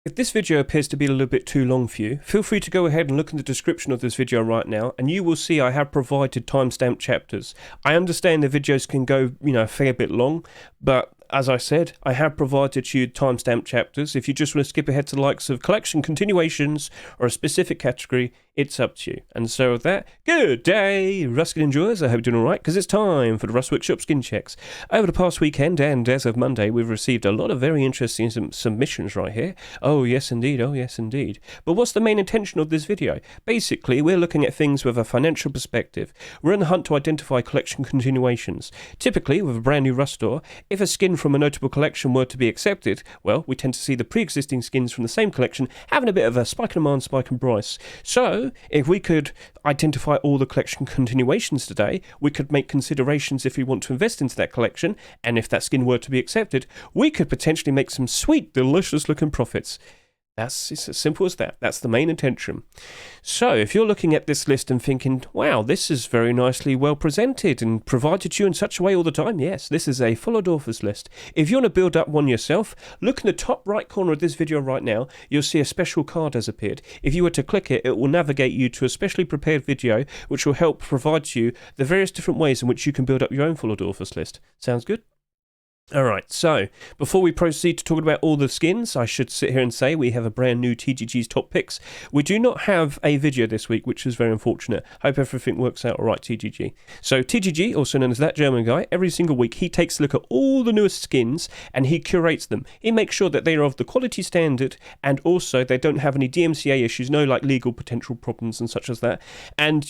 If this video appears to be a little bit too long for you, feel free to go ahead and look in the description of this video right now, and you will see I have provided timestamped chapters. I understand the videos can go, a fair bit long, but as I said, I have provided you timestamped chapters. If you just want to skip ahead to the likes of collection continuations or a specific category, it's up to you. And so with that, good day, Ruskin enjoyers. I hope you're doing alright, because it's time for the Rust Workshop skin checks. Over the past weekend, and as of Monday, we've received a lot of very interesting submissions right here. Oh yes indeed, oh yes indeed. But what's the main intention of this video? Basically, we're looking at things with a financial perspective. We're in the hunt to identify collection continuations. Typically, with a brand new Rust store, if a skin from a notable collection were to be accepted, well, we tend to see the pre-existing skins from the same collection having a bit of a spike in demand, spike in price. So, if we could identify all the collection continuations today, we could make considerations if we want to invest into that collection, and if that skin were to be accepted, we could potentially make some sweet, delicious looking profits. It's as simple as that. That's the main intention. So, if you're looking at this list and thinking, wow, this is very nicely well presented and provided to you in such a way all the time, yes, this is a full authors list. If you want to build up one yourself, look in the top right corner of this video right now, you'll see a special card has appeared. If you were to click it, it will navigate you to a specially prepared video which will help provide you the various different ways in which you can build up your own full authors list. Sounds good? Alright, so before we proceed to talk about all the skins, I should sit here and say we have a brand new TGG's top picks. We do not have a video this week, which is very unfortunate. Hope everything works out alright, TGG. So TGG, also known as That German Guy, every single week he takes a look at all the newest skins and he curates them. He makes sure that they are of the quality standard and also they don't have any DMCA issues, no like legal potential problems and such as that. And,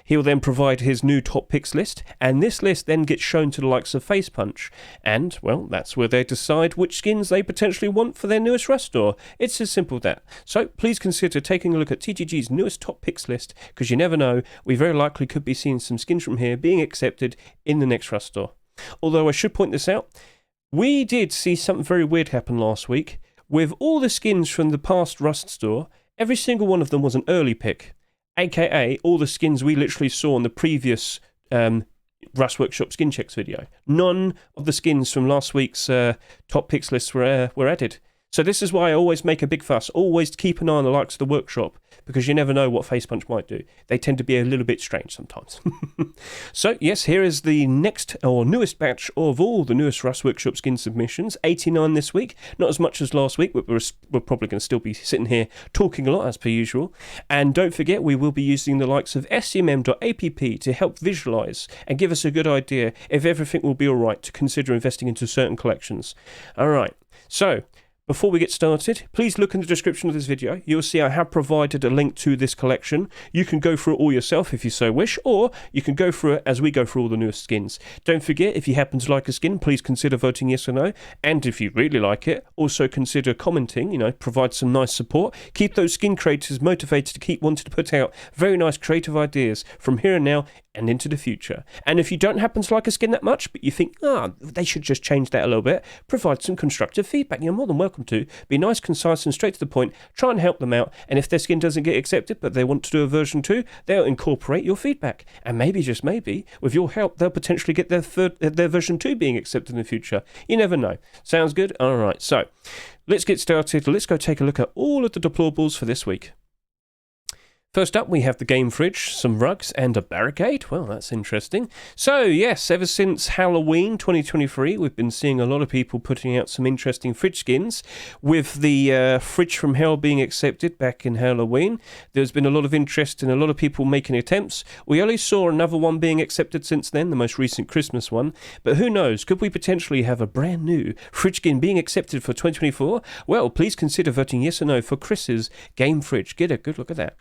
he'll then provide his new top picks list, and this list then gets shown to the likes of Face Punch. And, well, that's where they decide which skins they potentially want for their newest Rust store. It's as simple as that. So please consider taking a look at TGG's newest top picks list, because you never know, we very likely could be seeing some skins from here being accepted in the next Rust store. Although I should point this out, we did see something very weird happen last week. With all the skins from the past Rust store, every single one of them was an early pick, aka all the skins we literally saw in the previous Rust Workshop skin checks video. None of the skins from last week's top picks list were added. So this is why I always make a big fuss. Always keep an eye on the likes of the workshop, because you never know what Face Punch might do. They tend to be a little bit strange sometimes. So yes, here is the next or newest batch of all the newest Rust Workshop skin submissions. 89 this week. Not as much as last week, but we're probably going to still be sitting here talking a lot as per usual. And don't forget, we will be using the likes of scmm.app to help visualize and give us a good idea if everything will be alright to consider investing into certain collections. Alright, so before we get started, please look in the description of this video. You'll see I have provided a link to this collection. You can go through it all yourself if you so wish, or you can go through it as we go through all the newest skins. Don't forget, if you happen to like a skin, please consider voting yes or no. And if you really like it, also consider commenting, provide some nice support. Keep those skin creators motivated to keep wanting to put out very nice creative ideas from here and now and into the future. And if you don't happen to like a skin that much, but you think, they should just change that a little bit, provide some constructive feedback. You're more than welcome to. Be nice, concise, and straight to the point. Try and help them out. And if their skin doesn't get accepted, but they want to do a version 2, they'll incorporate your feedback. And maybe, just maybe, with your help, they'll potentially get their version 2 being accepted in the future. You never know. Sounds good? Alright, so let's get started. Let's go take a look at all of the deployables for this week. First up, we have the game fridge, some rugs, and a barricade. Well, that's interesting. So, yes, ever since Halloween 2023, we've been seeing a lot of people putting out some interesting fridge skins. With the fridge from hell being accepted back in Halloween, there's been a lot of interest and a lot of people making attempts. We only saw another one being accepted since then, the most recent Christmas one. But who knows, could we potentially have a brand new fridge skin being accepted for 2024? Well, please consider voting yes or no for Chris's game fridge. Get a good look at that.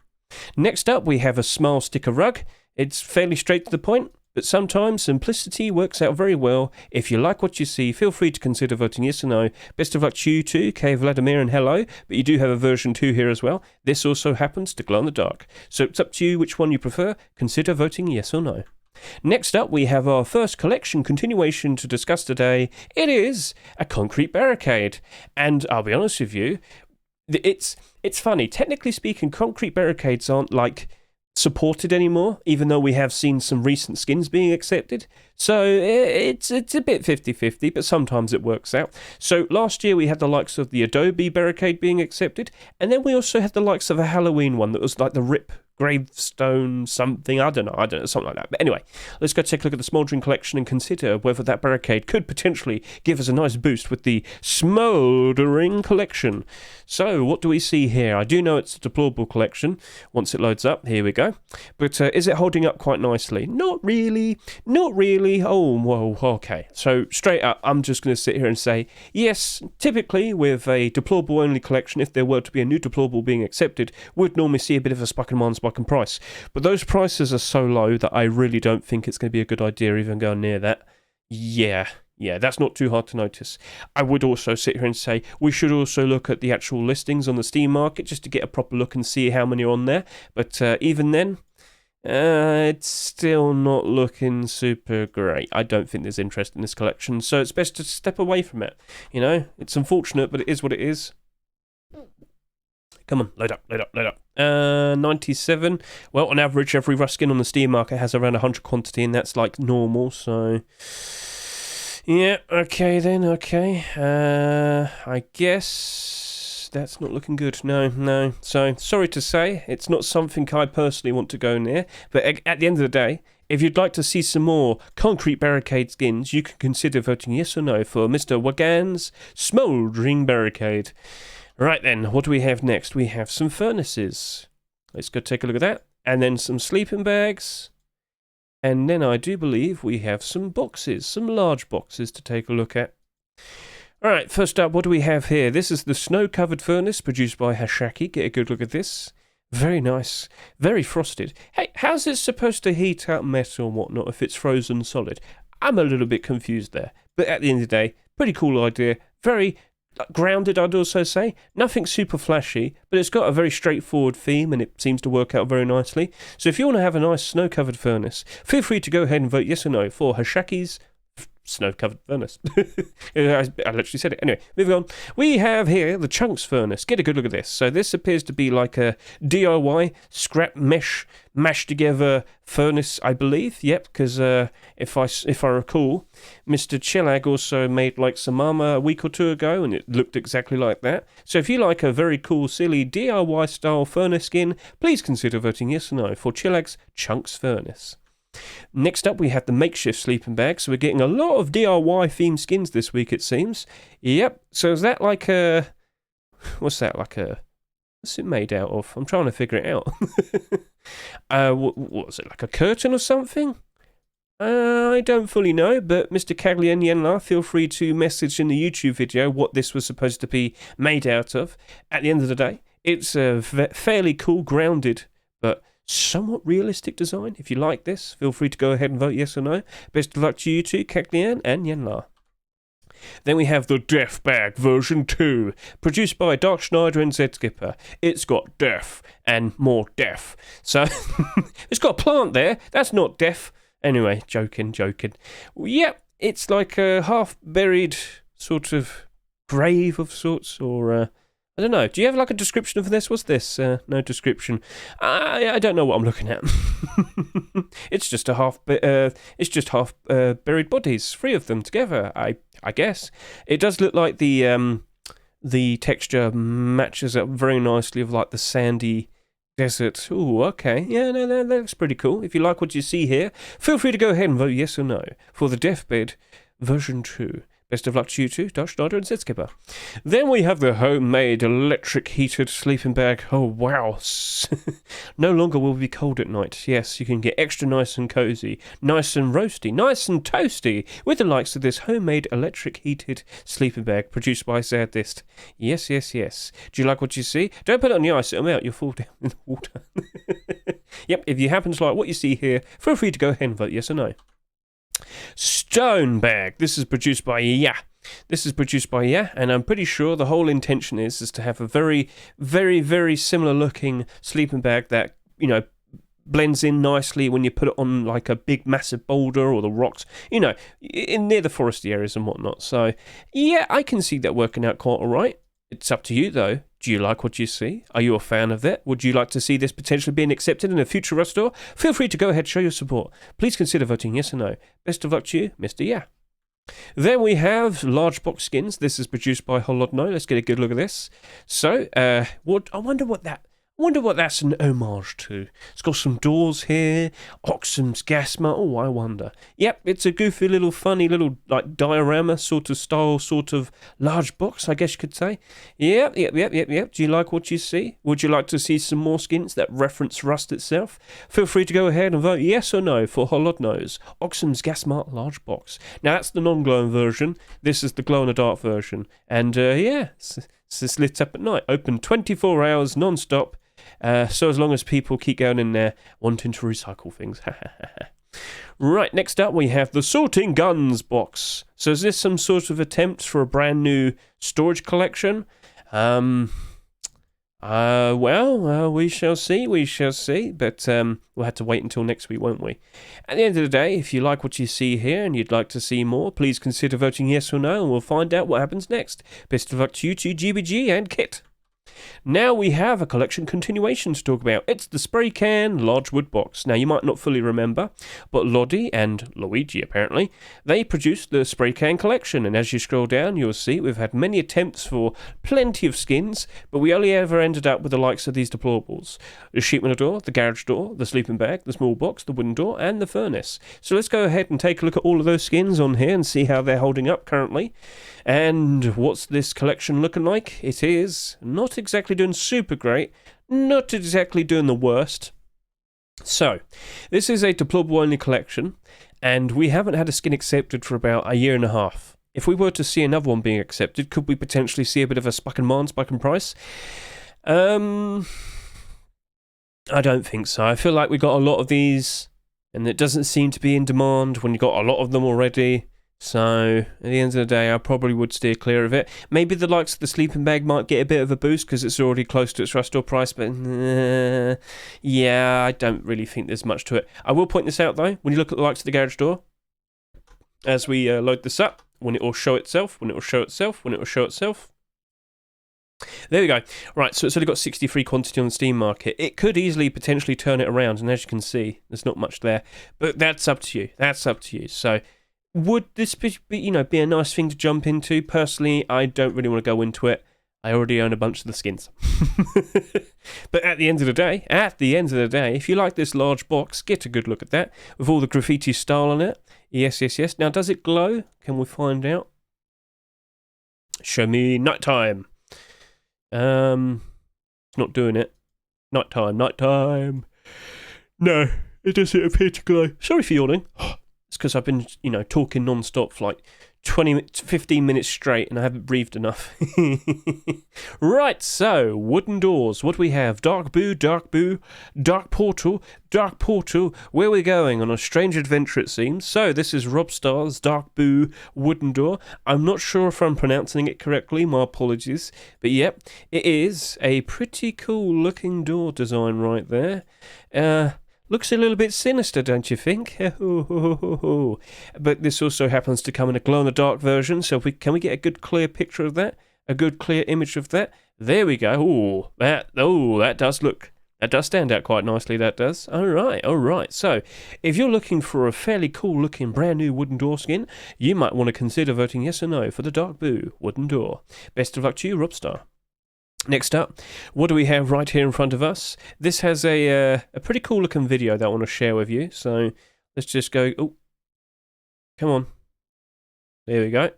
Next up, we have a smile sticker rug. It's fairly straight to the point, but sometimes simplicity works out very well. If you like what you see, feel free to consider voting yes or no. Best of luck to you too, K. Vladimir, and hello, but you do have a version 2 here as well. This also happens to glow in the dark. So it's up to you which one you prefer. Consider voting yes or no. Next up, we have our first collection continuation to discuss today. It is a concrete barricade. And I'll be honest with you, it's funny. Technically speaking, concrete barricades aren't like supported anymore, even though we have seen some recent skins being accepted. So it's a bit 50-50, but sometimes it works out. So last year we had the likes of the Adobe Barricade being accepted, and then we also had the likes of a Halloween one that was like the RIP gravestone something, I don't know, something like that. But anyway, let's go take a look at the Smouldering collection and consider whether that barricade could potentially give us a nice boost with the Smouldering collection. So what do we see here? I do know it's a deployable collection. Once it loads up, here we go. But is it holding up quite nicely? Not really. Oh, whoa, okay. So straight up, I'm just going to sit here and say, yes, typically with a deployable only collection, if there were to be a new deployable being accepted, we'd normally see a bit of a spike in price. But those prices are so low that I really don't think it's going to be a good idea even going near that. Yeah, that's not too hard to notice. I would also sit here and say we should also look at the actual listings on the Steam market just to get a proper look and see how many are on there. But even then, it's still not looking super great. I don't think there's interest in this collection, so it's best to step away from it. You know, it's unfortunate, but it is what it is. Come on, load up. 97. Well, on average, every Rust skin on the Steam market has around 100 quantity, and that's like normal, so... Yeah, okay then, okay. I guess that's not looking good. No. So, sorry to say, it's not something I personally want to go near, but at the end of the day, if you'd like to see some more concrete barricade skins, you can consider voting yes or no for Mr. Wagan's Smouldering Barricade. Right then, what do we have next? We have some furnaces. Let's go take a look at that. And then some sleeping bags. And then I do believe we have some boxes, some large boxes to take a look at. Alright, first up, what do we have here? This is the snow-covered furnace produced by Hashaki. Get a good look at this. Very nice. Very frosted. Hey, how's it supposed to heat up metal and whatnot if it's frozen solid? I'm a little bit confused there. But at the end of the day, pretty cool idea. Very... grounded, I'd also say. Nothing super flashy, but it's got a very straightforward theme and it seems to work out very nicely. So if you want to have a nice snow-covered furnace, feel free to go ahead and vote yes or no for Hashaki's snow-covered furnace. I literally said it. Anyway, moving on. We have here the Chunks furnace. Get a good look at this. So this appears to be like a DIY scrap mesh mashed together furnace, I believe. Yep, because if I recall, Mr. Chelag also made like some armor a week or two ago, and it looked exactly like that. So if you like a very cool, silly DIY style furnace skin, please consider voting yes or no for Chilag's Chunks furnace. Next up, we have the makeshift sleeping bag. So we're getting a lot of DIY themed skins this week, it seems. Yep. So is that like a... What's that like a... What's it made out of? I'm trying to figure it out. What's it, like a curtain or something? I don't fully know, but Mr. Caglian and Yenla, feel free to message in the YouTube video what this was supposed to be made out of. At the end of the day, it's a fairly cool, grounded, but somewhat realistic design. If you like this, feel free to go ahead and vote yes or no. Best of luck to you two, Caglian and Yenla. Then we have the Death Bag version 2, produced by Dark Schneider and Zed Skipper. It's got death and more death. So, it's got a plant there. That's not death. Anyway, joking. Yep, it's like a half-buried sort of grave of sorts, or... I don't know. Do you have like a description of this? What's this? No description. I don't know what I'm looking at. It's just half buried bodies, 3 of them together. I guess it does look like the texture matches up very nicely with like the sandy desert. Ooh, okay. Yeah, no, that looks pretty cool. If you like what you see here, feel free to go ahead and vote yes or no for the Deathbed version 2. Best of luck to you two, Dark Schneider and Zed Skipper. Then we have the homemade electric heated sleeping bag. Oh, wow. No longer will we be cold at night. Yes, you can get extra nice and cozy, nice and roasty, nice and toasty, with the likes of this homemade electric heated sleeping bag produced by Zadist. Yes. Do you like what you see? Don't put it on the ice, it'll melt. You'll fall down in the water. Yep, if you happen to like what you see here, feel free to go ahead and vote yes or no. Stone bag. This is produced by and I'm pretty sure the whole intention is to have a very, very, very similar looking sleeping bag that, you know, blends in nicely when you put it on like a big massive boulder or the rocks, you know, in near the foresty areas and whatnot. So yeah, I can see that working out quite alright. It's up to you, though. Do you like what you see? Are you a fan of that? Would you like to see this potentially being accepted in a future Rust store? Feel free to go ahead and show your support. Please consider voting yes or no. Best of luck to you, Mr. Yeah. Then we have large box skins. This is produced by Holodno. Let's get a good look at this. So, I wonder what that's an homage to. It's got some doors here, Oxum's gas mask. Oh, I wonder. Yep, it's a goofy little, funny little, like, diorama sort of style, sort of large box, I guess you could say. Yep. Do you like what you see? Would you like to see some more skins that reference Rust itself? Feel free to go ahead and vote yes or no for Holodno's Oxum's gas mask large box. Now, that's the non-glowing version. This is the glow-in-the-dark version. And, yeah, it's lit up at night. Open 24 hours non-stop. So as long as people keep going in there wanting to recycle things. Right, next up we have the Sorting Guns box. So is this some sort of attempt for a brand new storage collection? Well, we shall see, but we'll have to wait until next week, won't we? At the end of the day, if you like what you see here and you'd like to see more, please consider voting yes or no, and we'll find out what happens next. Best of luck to you two, GBG and Kit. Now we have a collection continuation to talk about. It's the Spraycan Large Box. Now you might not fully remember, but Lodi and Luigi apparently, they produced the Spraycan collection, and as you scroll down you'll see we've had many attempts for plenty of skins, but we only ever ended up with the likes of these deployables. The sheepman door, the garage door, the sleeping bag, the small box, the wooden door, and the furnace. So let's go ahead and take a look at all of those skins on here and see how they're holding up currently. And what's this collection looking like? It is not exactly doing super great, not exactly doing the worst. So, this is a deployable only collection, and we haven't had a skin accepted for about a year and a half. If we were to see another one being accepted, could we potentially see a bit of a spike in demand, spike in price? I don't think so. I feel like we got a lot of these, and it doesn't seem to be in demand when you got a lot of them already. So, at the end of the day, I probably would steer clear of it. Maybe the likes of the sleeping bag might get a bit of a boost because it's already close to its Rust store price, but yeah, I don't really think there's much to it. I will point this out, though. When you look at the likes of the garage door, as we load this up, when it will show itself. There we go. Right, so it's only got 63 quantity on the Steam market. It could easily potentially turn it around, and as you can see, there's not much there. But that's up to you. So, would this be a nice thing to jump into? Personally, I don't really want to go into it. I already own a bunch of the skins. But at the end of the day, if you like this large box, get a good look at that with all the graffiti style on it. Yes. Now, does it glow? Can we find out? Show me nighttime. It's not doing it. Nighttime. No, it doesn't appear to glow. Sorry for yawning. It's because I've been, talking non-stop for like 15 minutes straight and I haven't breathed enough. Right, so, wooden doors. What do we have? Dark portal. Where are we going? On a strange adventure, it seems. So, this is Rob Starr's Dark Boo wooden door. I'm not sure if I'm pronouncing it correctly. My apologies. But, yep, it is a pretty cool looking door design right there. Looks a little bit sinister, don't you think? But this also happens to come in a glow-in-the-dark version, so can we get a good clear picture of that? A good clear image of that? There we go. That does stand out quite nicely, that does. Alright. So, if you're looking for a fairly cool-looking brand new wooden door skin, you might want to consider voting yes or no for the Dark Boo wooden door. Best of luck to you, Robstar. Next up, what do we have right here in front of us? This has a pretty cool looking video that I want to share with you. So let's just go. Oh, come on. There we go.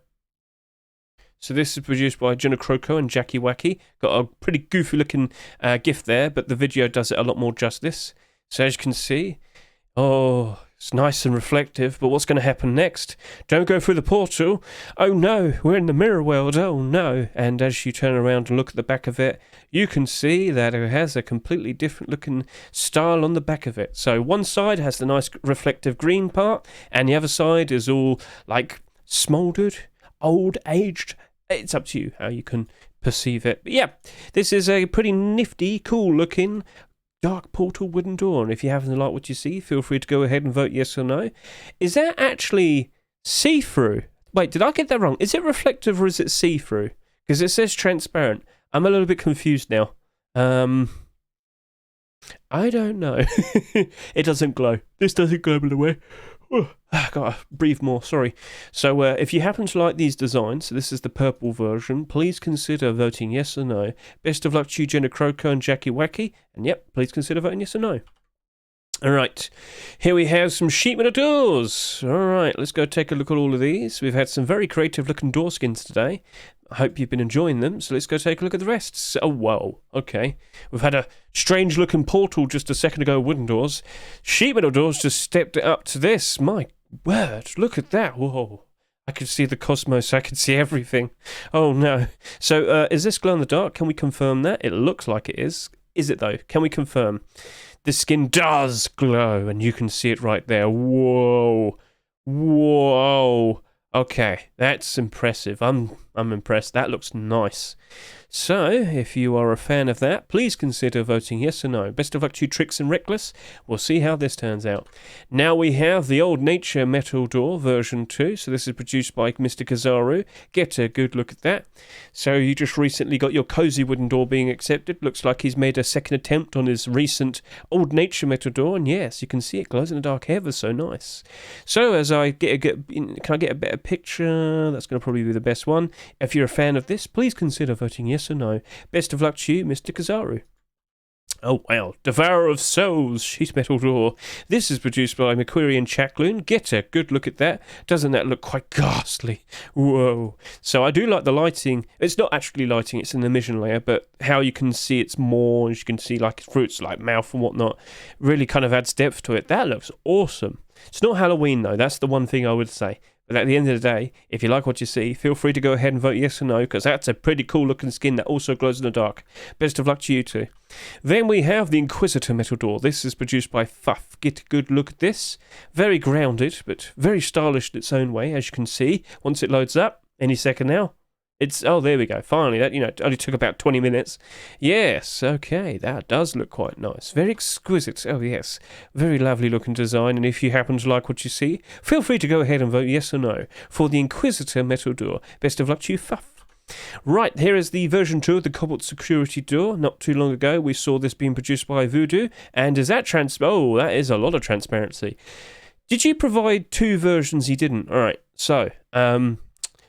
So this is produced by Jenna Croco and Jackie Wacky. Got a pretty goofy looking GIF there, but the video does it a lot more justice. So as you can see, it's nice and reflective, but what's going to happen next? Don't go through the portal. Oh no, we're in the mirror world. Oh no. And as you turn around and look at the back of it, you can see that it has a completely different looking style on the back of it. So one side has the nice reflective green part, and the other side is all like smouldered, old, aged. It's up to you how you can perceive it. But yeah, this is a pretty nifty, cool looking Dark Portal wooden door, and if you happen to like what you see, feel free to go ahead and vote yes or no. Is that actually see-through? Wait, did I get that wrong? Is it reflective or is it see-through? Because it says transparent. I'm a little bit confused now. I don't know. It doesn't glow. This doesn't glow, by the way. Gotta breathe more, sorry. So if you happen to like these designs, so this is the purple version, please consider voting yes or no. Best of luck to you, Jenna Croco and Jackie Wacky. And yep, please consider voting yes or no. Alright, here we have some sheet metal doors. Alright, let's go take a look at all of these. We've had some very creative looking door skins today. I hope you've been enjoying them, so let's go take a look at the rest. Oh, whoa, okay. We've had a strange looking portal just a second ago, wooden doors. Sheet metal doors just stepped it up to this. My word, look at that. Whoa. I can see the cosmos, I can see everything. Oh no. So, is this glow in the dark? Can we confirm that? It looks like it is. Is it though? Can we confirm? The skin does glow, and you can see it right there. Whoa. Whoa. Okay, that's impressive. I'm impressed. That looks nice. So, if you are a fan of that, please consider voting yes or no. Best of luck to you, Tricks and Reckless. We'll see how this turns out. Now we have the Old Nature Metal Door version 2. So this is produced by Mr. Kazaru. Get a good look at that. So you just recently got your cozy wooden door being accepted. Looks like he's made a second attempt on his recent Old Nature Metal Door. And yes, you can see it glows in the dark ever so nice. So as I can I get a better picture? That's going to probably be the best one. If you're a fan of this, please consider voting yes or no. Best of luck to you, Mr. Kazaru. Oh wow, Devourer of Souls sheet metal door. This is produced by McQuarrie and Chakloon. Get a good look at that. Doesn't that look quite ghastly? Whoa. So I do like the lighting. It's not actually lighting, it's an emission layer, but how you can see it's more, and you can see like fruits like mouth and whatnot, really kind of adds depth to it. That looks awesome. It's not Halloween though, that's the one thing I would say. But at the end of the day, if you like what you see, feel free to go ahead and vote yes or no, because that's a pretty cool looking skin that also glows in the dark. Best of luck to you too. Then we have the Inquisitor Metal Door. This is produced by Fuff. Get a good look at this. Very grounded, but very stylish in its own way, as you can see. Once it loads up, any second now. Oh, there we go. Finally, that, it only took about 20 minutes. Yes, okay, that does look quite nice. Very exquisite. Oh, yes. Very lovely looking design. And if you happen to like what you see, feel free to go ahead and vote yes or no for the Inquisitor Metal Door. Best of luck to you, Fuff. Right, here is the version 2 of the Cobalt Security Door. Not too long ago, we saw this being produced by Voodoo. And is that Oh, that is a lot of transparency. Did you provide 2 versions? You didn't. All right, so,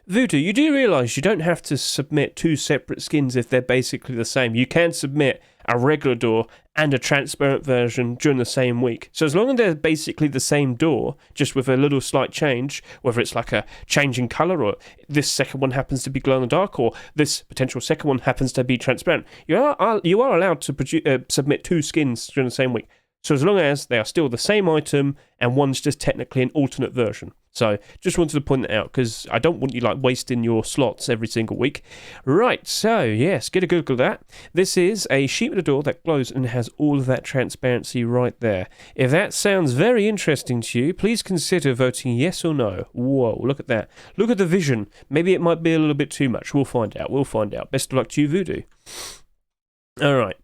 Voodoo, you do realise you don't have to submit 2 separate skins if they're basically the same. You can submit a regular door and a transparent version during the same week. So as long as they're basically the same door, just with a little slight change, whether it's like a change in colour, or this second one happens to be glow in the dark, or this potential second one happens to be transparent, you are allowed to submit 2 skins during the same week. So as long as they are still the same item and one's just technically an alternate version. So just wanted to point that out because I don't want you like wasting your slots every single week. Right, so yes, get a good look at that. This is a sheet metal door that glows and has all of that transparency right there. If that sounds very interesting to you, please consider voting yes or no. Whoa, look at that. Look at the vision. Maybe it might be a little bit too much. We'll find out. We'll find out. Best of luck to you, Voodoo. All right.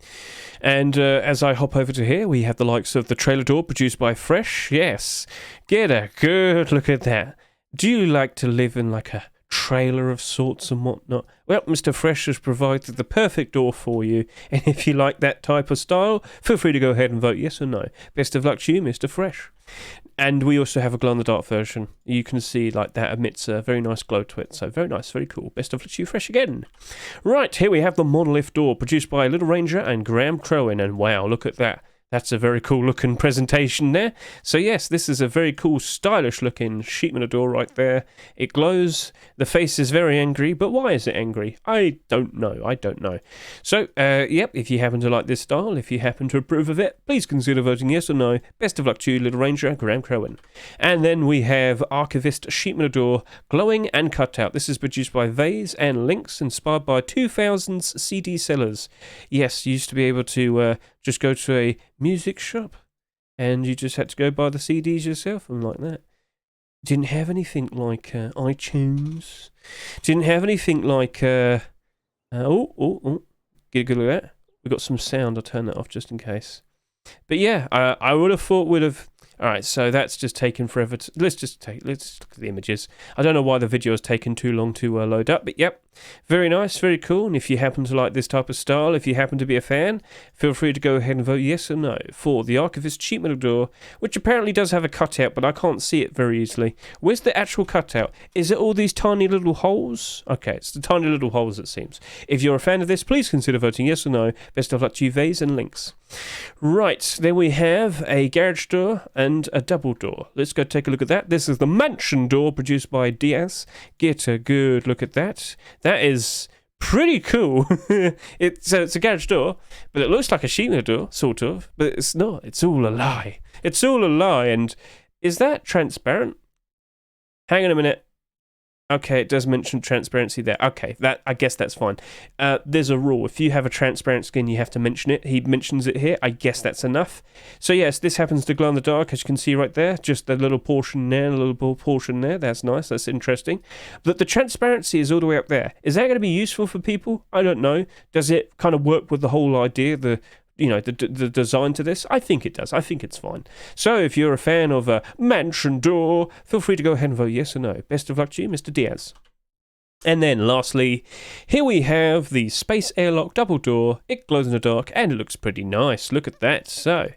And as I hop over to here, we have the likes of the trailer door produced by Fresh. Yes, get a good look at that. Do you like to live in like a trailer of sorts and whatnot? Well, Mr. Fresh has provided the perfect door for you. And if you like that type of style, feel free to go ahead and vote yes or no. Best of luck to you, Mr. Fresh. And we also have a glow-in-the-dark version. You can see like that emits a very nice glow to it. So very nice, very cool. Best of luck to you, Fresh, again. Right, here we have the Monolith door produced by Little Ranger and Graham Crowan. And wow, look at that. That's a very cool looking presentation there. So yes, this is a very cool, stylish looking sheet metal door right there. It glows. The face is very angry, but why is it angry? I don't know. So, yep, if you happen to like this style, if you happen to approve of it, please consider voting yes or no. Best of luck to you, Little Ranger, Graham Crowan. And then we have Archivist sheet metal door, glowing and cut out. This is produced by Vase and Lynx, inspired by 2000s CD sellers. Yes, you used to be able to just go to a music shop and you just had to go buy the CDs yourself and like that. Didn't have anything like iTunes. Didn't have anything like get a good look at that. We've got some sound. I'll turn that off just in case. But yeah, I would have thought would have. All right, so that's just taken forever. Let's look at the images. I don't know why the video has taken too long to load up, but yep. Very nice, very cool. And if you happen to like this type of style, if you happen to be a fan, feel free to go ahead and vote yes or no for the Archivist sheet metal door, which apparently does have a cutout, but I can't see it very easily. Where's the actual cutout? Is it all these tiny little holes? Okay, it's the tiny little holes, it seems. If you're a fan of this, please consider voting yes or no. Best of luck to you, Vase and Links. Right, then we have a garage door and a double door. Let's go take a look at that. This is the mansion door produced by Diaz. Get a good look at that. That is pretty cool. It's a garage door, but it looks like a sheet metal door, sort of, but it's not. It's all a lie. It's all a lie. And is that transparent? Hang on a minute. Okay, it does mention transparency there. Okay, I guess that's fine. There's a rule. If you have a transparent skin, you have to mention it. He mentions it here. I guess that's enough. So yes, this happens to glow in the dark, as you can see right there. Just a little portion there, a little portion there. That's nice. That's interesting. But the transparency is all the way up there. Is that going to be useful for people? I don't know. Does it kind of work with the whole idea, the design to this? I think it does. I think it's fine. So if you're a fan of a mansion door, feel free to go ahead and vote yes or no. Best of luck to you, Mr. Diaz. And then lastly, here we have the space airlock double door. It glows in the dark and it looks pretty nice. Look at that. So,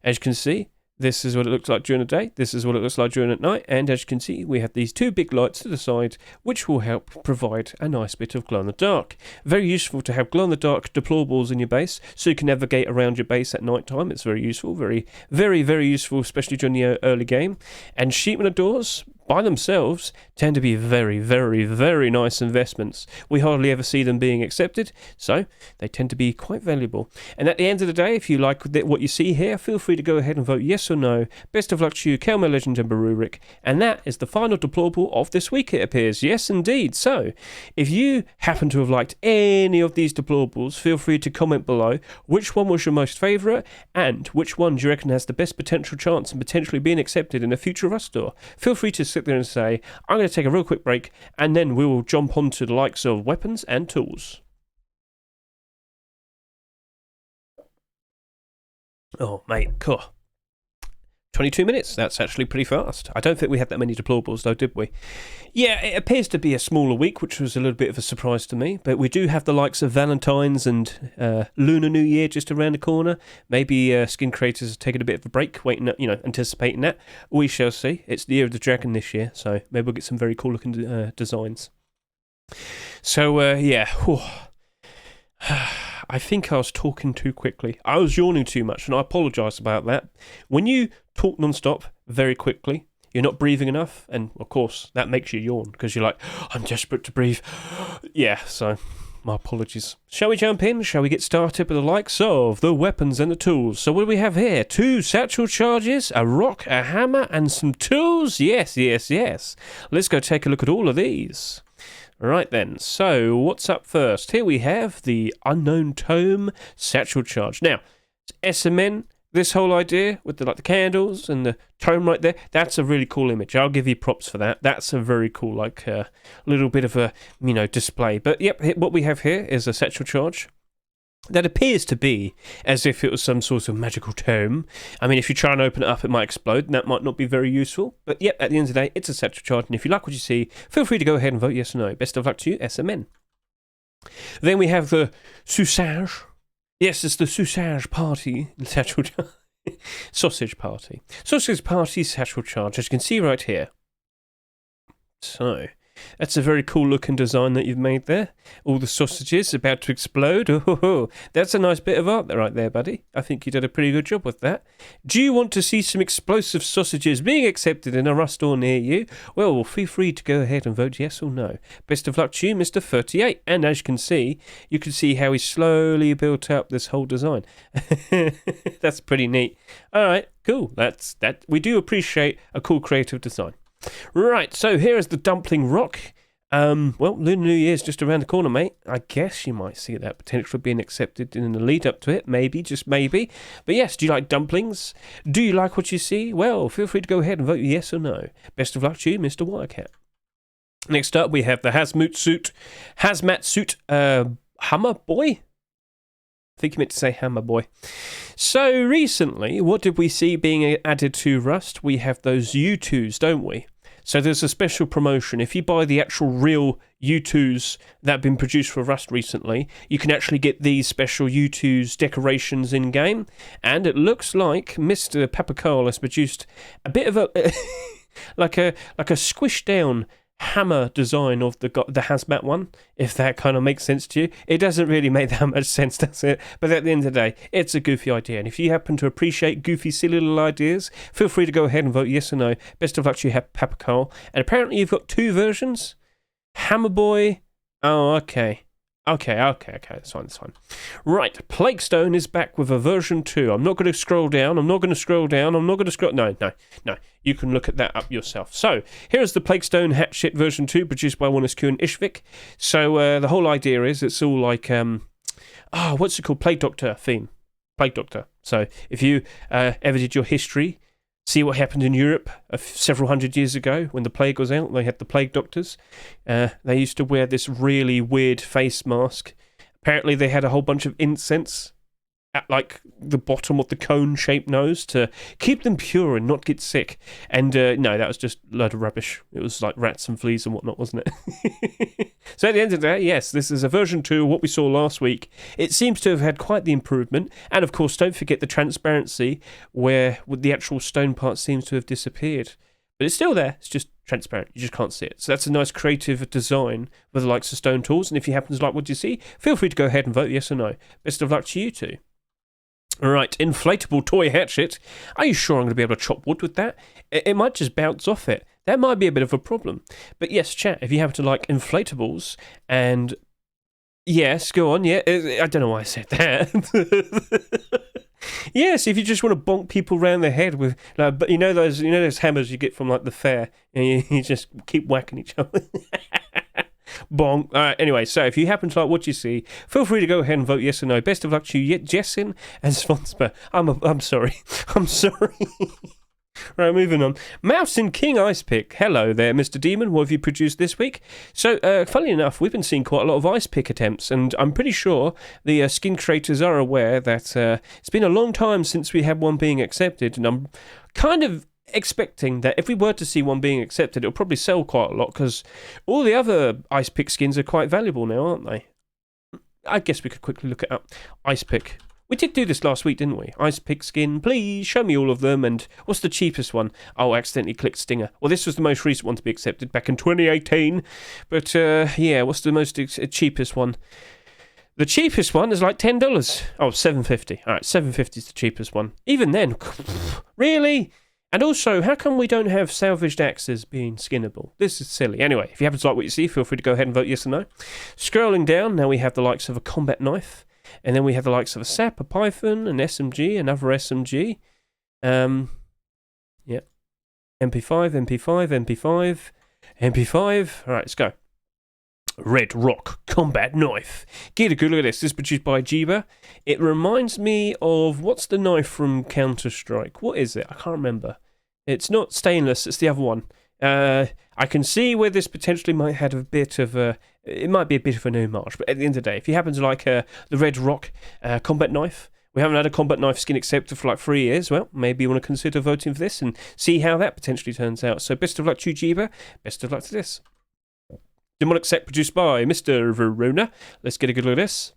as you can see, this is what it looks like during the day. This is what it looks like during at night. And as you can see, we have these two big lights to the side, which will help provide a nice bit of glow in the dark. Very useful to have glow in the dark deployables in your base, so you can navigate around your base at night time. It's very useful. Very, very, very useful, especially during the early game. And sheet metal doors, by themselves, tend to be very, very, very nice investments. We hardly ever see them being accepted, so they tend to be quite valuable. And at the end of the day, if you like what you see here, feel free to go ahead and vote yes or no. Best of luck to you, Kelmer Legend and Barurik. And that is the final deployable of this week, it appears. Yes, indeed. So, if you happen to have liked any of these deployables, feel free to comment below which one was your most favourite and which one do you reckon has the best potential chance of potentially being accepted in a future Rust store. Feel free to sit there and say, I'm going to take a real quick break, and then we will jump on to the likes of weapons and tools. Oh, mate, cool. 22 minutes, that's actually pretty fast. I don't think we had that many deployables though, did we? Yeah, it appears to be a smaller week, which was a little bit of a surprise to me, but we do have the likes of Valentine's and Lunar New Year just around the corner. Maybe skin creators are taking a bit of a break, waiting, anticipating that. We shall see. It's the Year of the Dragon this year, so maybe we'll get some very cool looking designs. So, yeah. I think I was talking too quickly. I was yawning too much, and I apologise about that. When you talk non-stop very quickly, you're not breathing enough, and of course that makes you yawn because you're like, I'm desperate to breathe. Yeah, so my apologies. Shall we jump in? Shall we get started with the likes of the weapons and the tools? So what do we have here? 2 satchel charges, a rock, a hammer, and some tools? Yes, yes, yes. Let's go take a look at all of these. Right then, so what's up first? Here we have the Unknown Tome Satchel Charge. Now, SMN, this whole idea with the candles and the tome right there, that's a really cool image. I'll give you props for that. That's a very cool, little bit of a, display. But yep, what we have here is a satchel charge that appears to be as if it was some sort of magical tome. I mean, if you try and open it up, it might explode, and that might not be very useful. But yep, at the end of the day, it's a satchel charge, and if you like what you see, feel free to go ahead and vote yes or no. Best of luck to you, SMN. Then we have the Sausage. Yes, it's the Sausage Party satchel charge. Sausage Party. Sausage Party satchel charge, as you can see right here. So, that's a very cool looking design that you've made there. All the sausages about to explode. Oh, that's a nice bit of art right there, buddy. I think you did a pretty good job with that. Do you want to see some explosive sausages being accepted in a Rust store near you? Well, feel free to go ahead and vote yes or no. Best of luck to you, Mr. 38. And as you can see how he slowly built up this whole design. That's pretty neat. All right, cool. That. We do appreciate a cool creative design. Right, so here is the Dumpling Rock. Well, Lunar New Year's just around the corner, mate. I guess you might see that potentially being accepted in the lead up to it. Maybe, just maybe. But yes, do you like dumplings? Do you like what you see? Well, feel free to go ahead and vote yes or no. Best of luck to you, Mr. Wirecat. Next up, we have the Hazmat Suit Hammer Boy. I think you meant to say Hammer Boy. So recently, what did we see being added to Rust? We have those U2s, don't we? So there's a special promotion. If you buy the actual real U2s that have been produced for Rust recently, you can actually get these special U2s decorations in-game. And it looks like Mr. Papacarl has produced a bit of a... like a squished down hammer design of the hazmat one, if that kind of makes sense to you. It doesn't really make that much sense, does it? But at the end of the day, it's a goofy idea. And if you happen to appreciate goofy, silly little ideas, feel free to go ahead and vote yes or no. Best of luck to you, Papa Carl. And apparently you've got 2 versions. Hammer Boy. Oh, okay. Okay, that's fine. Right, Blackstone is back with a version 2. I'm not going to scroll down. No. You can look at that up yourself. So, here's the Blackstone Hatchet version 2, produced by Q and Ishvik. So, the whole idea is it's all like, what's it called? Plague Doctor theme. Plague Doctor. So, if you ever did your history, see what happened in Europe several hundred years ago when the plague was out. They had the plague doctors. They used to wear this really weird face mask. Apparently they had a whole bunch of incense at like the bottom of the cone-shaped nose to keep them pure and not get sick. And no, that was just a load of rubbish. It was like rats and fleas and whatnot, wasn't it? So at the end of the day, yes, this is a version 2 of what we saw last week. It seems to have had quite the improvement. And of course, don't forget the transparency where the actual stone part seems to have disappeared. But it's still there. It's just transparent. You just can't see it. So that's a nice creative design with the likes of stone tools. And if you happen to like what you see, feel free to go ahead and vote yes or no. Best of luck to you two. Right, inflatable toy hatchet. Are you sure I'm going to be able to chop wood with that? It might just bounce off it. That might be a bit of a problem. But yes, chat, if you happen to like inflatables and... Yes, go on, yeah. I don't know why I said that. Yes, if you just want to bonk people around the head with... but you know those hammers you get from like the fair, and you just keep whacking each other. Bonk. All right, anyway, so if you happen to like what you see, feel free to go ahead and vote yes or no. Best of luck to you, Jessin and Svonsper. I'm sorry. I'm sorry. Right, moving on. Mouse and King Ice Pick. Hello there, Mr. Demon. What have you produced this week? So, funnily enough, we've been seeing quite a lot of ice pick attempts, and I'm pretty sure the skin creators are aware that it's been a long time since we had one being accepted, and I'm kind of expecting that if we were to see one being accepted, it'll probably sell quite a lot, because all the other ice pick skins are quite valuable now, aren't they? I guess we could quickly look it up. Ice pick. We did do this last week, didn't we? Ice pick skin, please show me all of them. And what's the cheapest one? Oh, I accidentally clicked Stinger. Well, this was the most recent one to be accepted back in 2018. But yeah, what's the most cheapest one? The cheapest one is like $10. Oh, $7.50. All right, $7.50 is the cheapest one. Even then, really? And also, how come we don't have salvaged axes being skinnable? This is silly. Anyway, if you happen to like what you see, feel free to go ahead and vote yes or no. Scrolling down, now we have the likes of a combat knife. And then we have the likes of a SAP, a Python, an SMG, another SMG. Yeah. MP5. All right, let's go. Red Rock Combat Knife. Get a good look at this. This is produced by Jiba. It reminds me of... What's the knife from Counter-Strike? What is it? I can't remember. It's not stainless. It's the other one. I can see where this potentially might have a bit of a... It might be a bit of an homage, but at the end of the day, if you happen to like the Red Rock combat knife, we haven't had a combat knife skin accepted for like 3 years, well, maybe you want to consider voting for this and see how that potentially turns out. So best of luck to you, Jiba. Best of luck to this. Demonic set produced by Mr. Verona. Let's get a good look at this.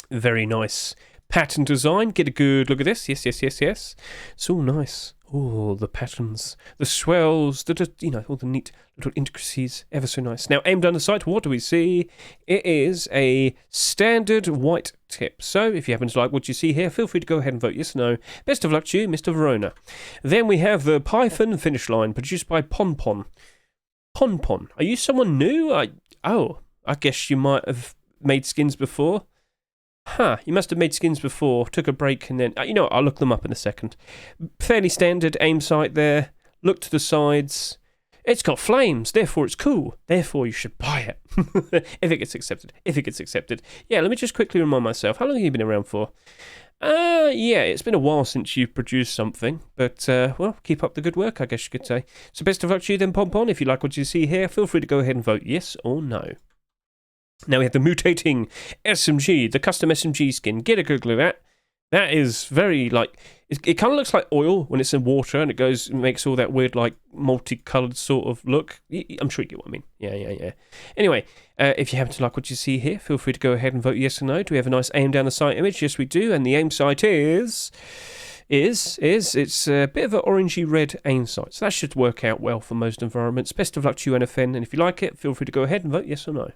Very nice pattern design. Get a good look at this. Yes. It's all nice. Oh, the patterns, the swells, all the neat little intricacies, ever so nice. Now, aimed down the sight, what do we see? It is a standard white tip. So, if you happen to like what you see here, feel free to go ahead and vote yes or no. Best of luck to you, Mr. Verona. Then we have the Python finish line, produced by Ponpon. Ponpon, are you someone new? I guess you might have made skins before. You must have made skins before, took a break, and then... I'll look them up in a second. Fairly standard aim sight there. Look to the sides. It's got flames, therefore it's cool. Therefore you should buy it. If it gets accepted. Yeah, let me just quickly remind myself. How long have you been around for? Yeah, it's been a while since you've produced something. But, well, keep up the good work, I guess you could say. So best of luck to you then, Pompon. If you like what you see here, feel free to go ahead and vote yes or no. Now we have the mutating SMG, the custom SMG skin. Get a good look at that. That is very, It kind of looks like oil when it's in water, and it makes all that weird, like, multicolored sort of look. I'm sure you get what I mean. Yeah. Anyway, if you happen to like what you see here, feel free to go ahead and vote yes or no. Do we have a nice aim down the sight image? Yes, we do. And the aim sight it's a bit of an orangey red aim sight. So that should work out well for most environments. Best of luck to you, NFN. And if you like it, feel free to go ahead and vote yes or no.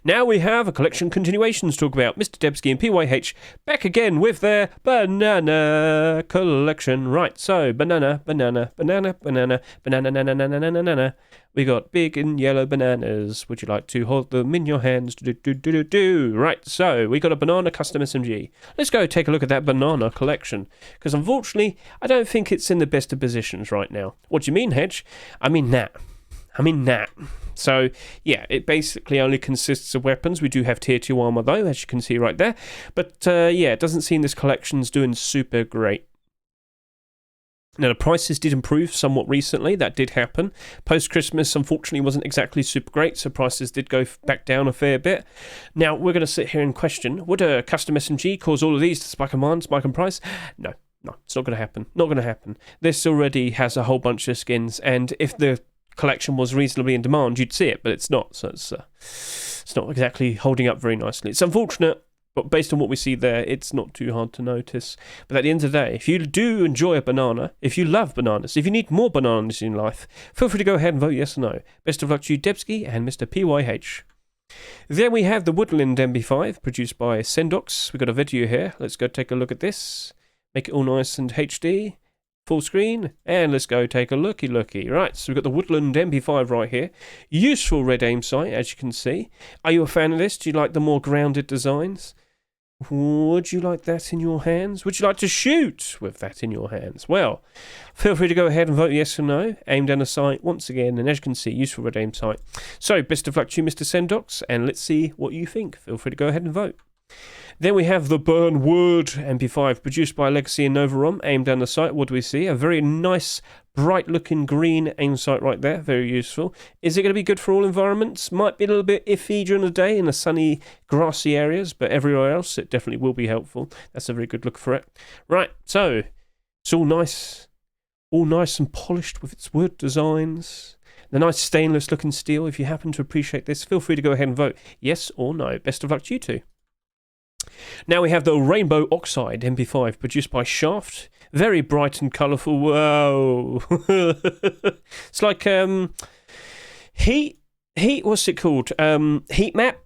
Now we have a collection continuation to talk about. Mr. Debsky and PYH back again with their banana collection. Right, so banana. We got big and yellow bananas. Would you like to hold them in your hands? Right, so we got a banana custom SMG. Let's go take a look at that banana collection. Because unfortunately, I don't think it's in the best of positions right now. What do you mean, Hedge? I mean that. So, yeah, it basically only consists of weapons. We do have tier 2 armor, though, as you can see right there. But, yeah, it doesn't seem this collection's doing super great. Now, the prices did improve somewhat recently. That did happen. Post-Christmas, unfortunately, wasn't exactly super great, so prices did go back down a fair bit. Now, we're going to sit here and question, would a custom SMG cause all of these to spike in price? No, it's not going to happen. Not going to happen. This already has a whole bunch of skins, and if the collection was reasonably in demand, you'd see it, but it's not, so it's not exactly holding up very nicely. It's unfortunate, but based on what we see there, it's not too hard to notice. But at the end of the day, if you do enjoy a banana, if you love bananas, if you need more bananas in life, feel free to go ahead and vote yes or no. Best of luck to you, Debsky and Mr. PYH. Then we have the Woodland MB5, produced by Sendox. We've got a video here. Let's go take a look at this. Make it all nice and HD. Full screen, and let's go take a looky. Right, so we've got the Woodland MP5 right here. Useful red aim sight, as you can see. Are you a fan of this? Do you like the more grounded designs? Would you like that in your hands? Would you like to shoot with that in your hands? Well, feel free to go ahead and vote yes or no. Aim down the sight once again, and as you can see, useful red aim sight. So, best of luck to you, Mr. Sendox, and let's see what you think. Feel free to go ahead and vote. Then we have the Burnwood MP5, produced by Legacy and Novarom. Aim down the sight, what do we see? A very nice, bright-looking green aim sight right there. Very useful. Is it going to be good for all environments? Might be a little bit iffy during the day in the sunny, grassy areas, but everywhere else it definitely will be helpful. That's a very good look for it. Right, so it's all nice and polished with its wood designs. The nice stainless-looking steel. If you happen to appreciate this, feel free to go ahead and vote yes or no. Best of luck to you two. Now we have the Rainbow Oxide MP5, produced by Shaft. Very bright and colourful. Whoa. It's like heat. What's it called? Heat map.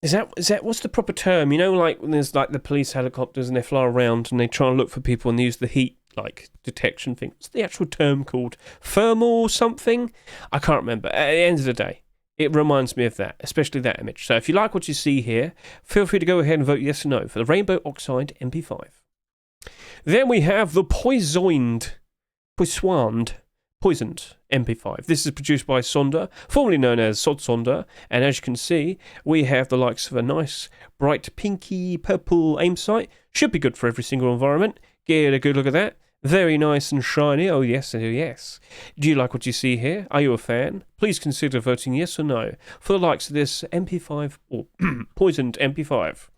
Is that what's the proper term? You know, like when there's like the police helicopters and they fly around and they try and look for people and they use the heat like detection thing. What's the actual term called? Thermal something? I can't remember. At the end of the day, it reminds me of that, especially that image. So if you like what you see here, feel free to go ahead and vote yes or no for the Rainbow Oxide MP5. Then we have the Poisoned MP5. This is produced by Sonda, formerly known as Sod Sonda, and as you can see, we have the likes of a nice, bright, pinky, purple aim sight. Should be good for every single environment. Get a good look at that. Very nice and shiny. Oh yes, oh yes. Do you like what you see here? Are you a fan? Please consider voting yes or no for the likes of this MP5 or Poisoned MP5.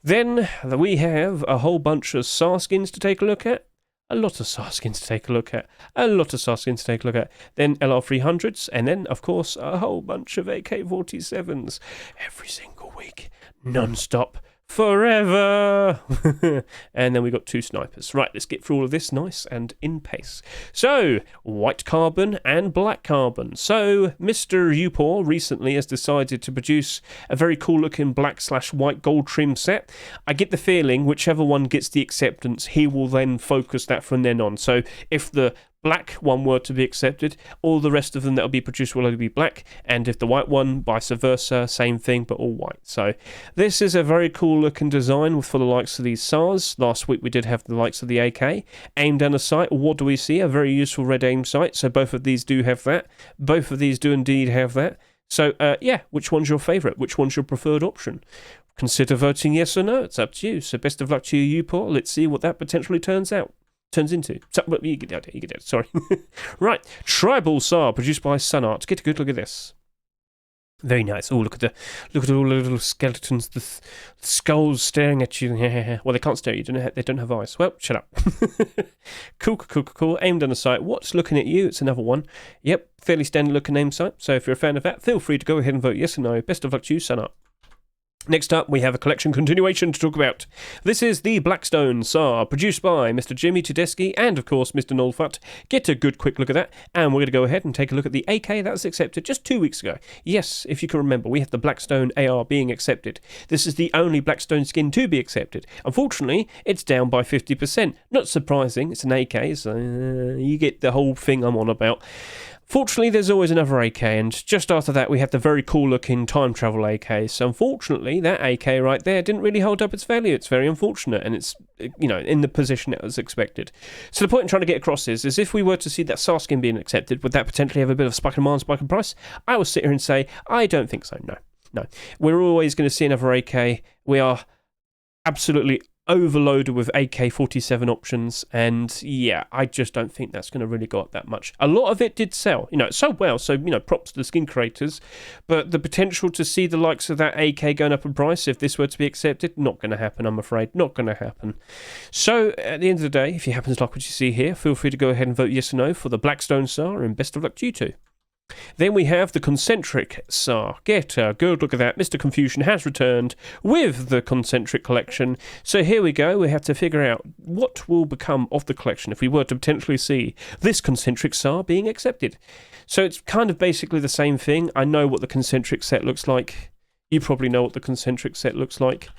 Then we have a whole bunch of SAR skins to take a look at. A lot of SAR skins to take a look at. Then LR300s, and then, of course, a whole bunch of AK-47s. Every single week, non-stop. Forever. And then we got 2 snipers. Right, let's get through all of this nice and in pace. So, white carbon and black carbon. So, Mr. Upor recently has decided to produce a very cool looking black/white gold trim set. I get the feeling whichever one gets the acceptance, he will then focus that from then on. So, if the black one were to be accepted, all the rest of them that will be produced will only be black, and if the white one, vice versa, same thing, but all white. So this is a very cool looking design for the likes of these SARs. Last week we did have the likes of the AK. Aim down the sight, what do we see? A very useful red aim sight, so both of these do have that. Both of these do indeed have that. So yeah, which one's your favourite? Which one's your preferred option? Consider voting yes or no, it's up to you. So best of luck to you, Upor. Let's see what that potentially turns into. So, well, you get it, sorry. Right, Tribal SAR, produced by Sunart. Get a good look at this. Very nice. Oh, look at all the little skeletons, the skulls staring at you. Well, they can't stare at you. They don't have eyes. Well, shut up. Cool. Aimed on the sight. What's looking at you? It's another one. Yep, fairly standard looking aim sight. So if you're a fan of that, feel free to go ahead and vote yes or no. Best of luck to you, son up. Next up, we have a collection continuation to talk about. This is the Blackstone SAR, produced by Mr. Jimmy Tedeschi and, of course, Mr. Nolfut. Get a good quick look at that, and we're going to go ahead and take a look at the AK that was accepted just 2 weeks ago. Yes, if you can remember, we have the Blackstone AR being accepted. This is the only Blackstone skin to be accepted. Unfortunately, it's down by 50%. Not surprising, it's an AK, so you get the whole thing I'm on about. Fortunately, there's always another AK, and just after that we have the very cool-looking time travel AK. So unfortunately, that AK right there didn't really hold up its value. It's very unfortunate, and it's, you know, in the position it was expected. So the point I'm trying to get across is if we were to see that SAR skin being accepted, would that potentially have a bit of spike in demand, spike in price? I will sit here and say, I don't think so, no. We're always going to see another AK. We are absolutely overloaded with AK-47 options, and yeah, I just don't think that's going to really go up that much. A lot of it did sell, you know, it sold well, so, you know, props to the skin creators, but the potential to see the likes of that AK going up in price if this were to be accepted, not going to happen, I'm afraid, not going to happen. So at the end of the day, if you happen to like what you see here, feel free to go ahead and vote yes or no for the Blackstone SAR, and best of luck to you too. Then we have the Concentric SAR. Get a good look at that. Mr. Confusion has returned with the Concentric collection. So here we go. We have to figure out what will become of the collection if we were to potentially see this Concentric SAR being accepted. So it's kind of basically the same thing. I know what the Concentric set looks like. You probably know what the Concentric set looks like.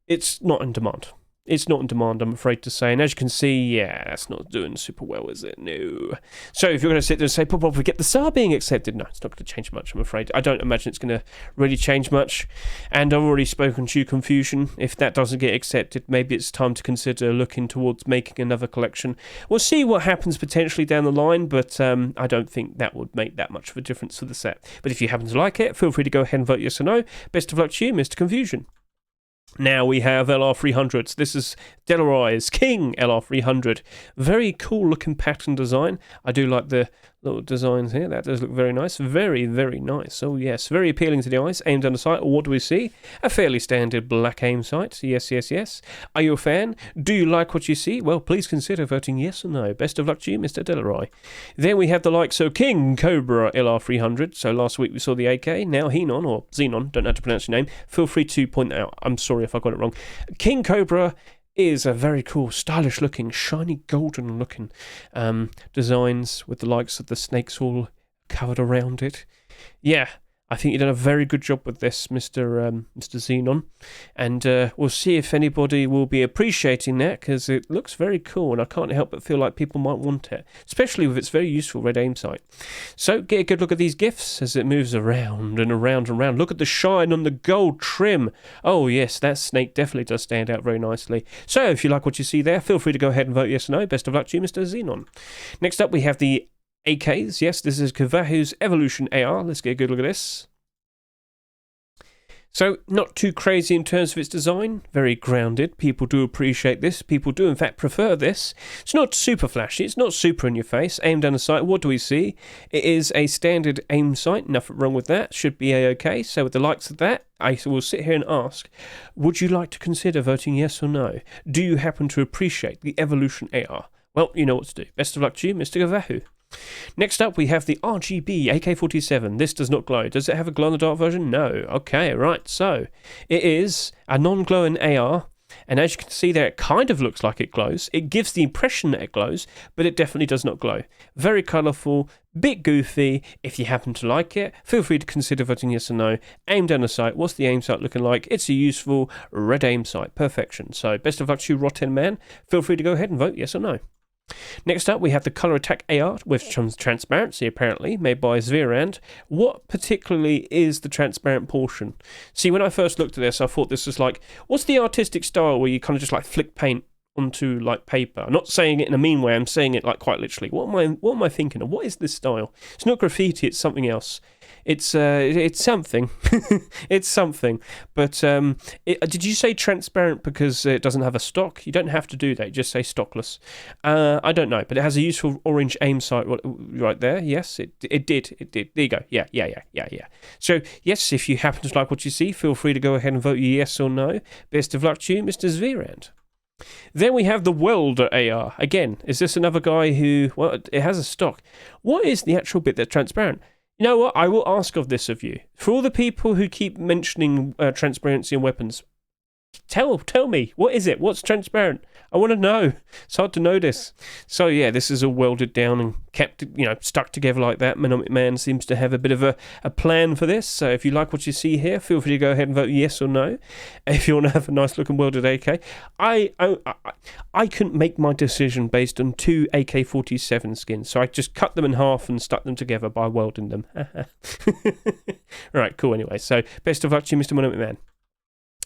It's not in demand. It's not in demand, I'm afraid to say. And as you can see, yeah, that's not doing super well, is it? No. So if you're going to sit there and say, Bob, we get the SAR being accepted, no, it's not going to change much, I'm afraid. I don't imagine it's going to really change much. And I've already spoken to you, Confusion. If that doesn't get accepted, maybe it's time to consider looking towards making another collection. We'll see what happens potentially down the line, but I don't think that would make that much of a difference to the set. But if you happen to like it, feel free to go ahead and vote yes or no. Best of luck to you, Mr. Confusion. Now we have LR300s. This is Delroy's King LR300. Very cool looking pattern design. I do like the little designs here. That does look very nice. Very, very nice. Oh yes, very appealing to the eyes. Aimed on the sight. What do we see? A fairly standard black aim sight. Yes. Are you a fan? Do you like what you see? Well, please consider voting yes or no. Best of luck to you, Mr. Delroy. Then we have the likes of King Cobra LR300. So last week we saw the AK. Now Henon, or Xenon, don't know how to pronounce your name. Feel free to point out. I'm sorry if I got it wrong. King Cobra is a very cool, stylish looking, shiny golden looking designs with the likes of the snakes all covered around it. Yeah, I think you've done a very good job with this, Mr. Xenon, and we'll see if anybody will be appreciating that, because it looks very cool, and I can't help but feel like people might want it, especially with its very useful red aim sight. So get a good look at these gifts as it moves around and around and around. Look at the shine on the gold trim. Oh yes, that snake definitely does stand out very nicely. So if you like what you see there, feel free to go ahead and vote yes or no. Best of luck to you, Mr. Xenon. Next up, we have the AKs. Yes, this is Kavahu's Evolution AR. Let's get a good look at this. So, not too crazy in terms of its design, very grounded. People do appreciate this. People do, in fact, prefer this. It's not super flashy. It's not super in your face. Aim down the sight. What do we see? It is a standard aim sight. Nothing wrong with that. Should be a-okay. So, with the likes of that, I will sit here and ask, would you like to consider voting yes or no? Do you happen to appreciate the Evolution AR? Well, you know what to do. Best of luck to you, Mr. Gavahu. Next up, we have the RGB AK-47. This does not glow. Does it have a glow-in-the-dark version? No. Okay, right. So, it is a non-glowing AR, and as you can see there, it kind of looks like it glows. It gives the impression that it glows, but it definitely does not glow. Very colourful, bit goofy. If you happen to like it, feel free to consider voting yes or no. Aim down the sight. What's the aim sight looking like? It's a useful red aim sight. Perfection. So, best of luck to you, Rotten Man. Feel free to go ahead and vote yes or no. Next up, we have the Colour Attack AR with transparency, apparently, made by Zverand. What particularly is the transparent portion? See, when I first looked at this, I thought this was like, what's the artistic style where you kind of just like flick paint onto like paper. I'm not saying it in a mean way. I'm saying it like quite literally. What am I thinking of? What is this style? It's not graffiti. It's something else. It's something. It's something. But did you say transparent because it doesn't have a stock? You don't have to do that. Just say stockless. I don't know, but it has a useful orange aim sight right there. Yes, it did. There you go. Yeah. So yes, if you happen to like what you see, feel free to go ahead and vote yes or no. Best of luck to you, Mr. Zvirand. Then we have the Welder AR. Again, is this another guy who, well, it has a stock. What is the actual bit that's transparent? You know what? I will ask of this of you. For all the people who keep mentioning transparency in weapons, tell me, what is it? What's transparent? I want to know. It's hard to know this. So yeah, this is all welded down and kept, stuck together like that. Menominee Man seems to have a bit of a plan for this. So if you like what you see here, feel free to go ahead and vote yes or no. If you want to have a nice looking welded AK, I couldn't make my decision based on 2 AK-47 skins, so I just cut them in half and stuck them together by welding them. Right, cool. Anyway, so best of luck to you, Mr. Menominee Man.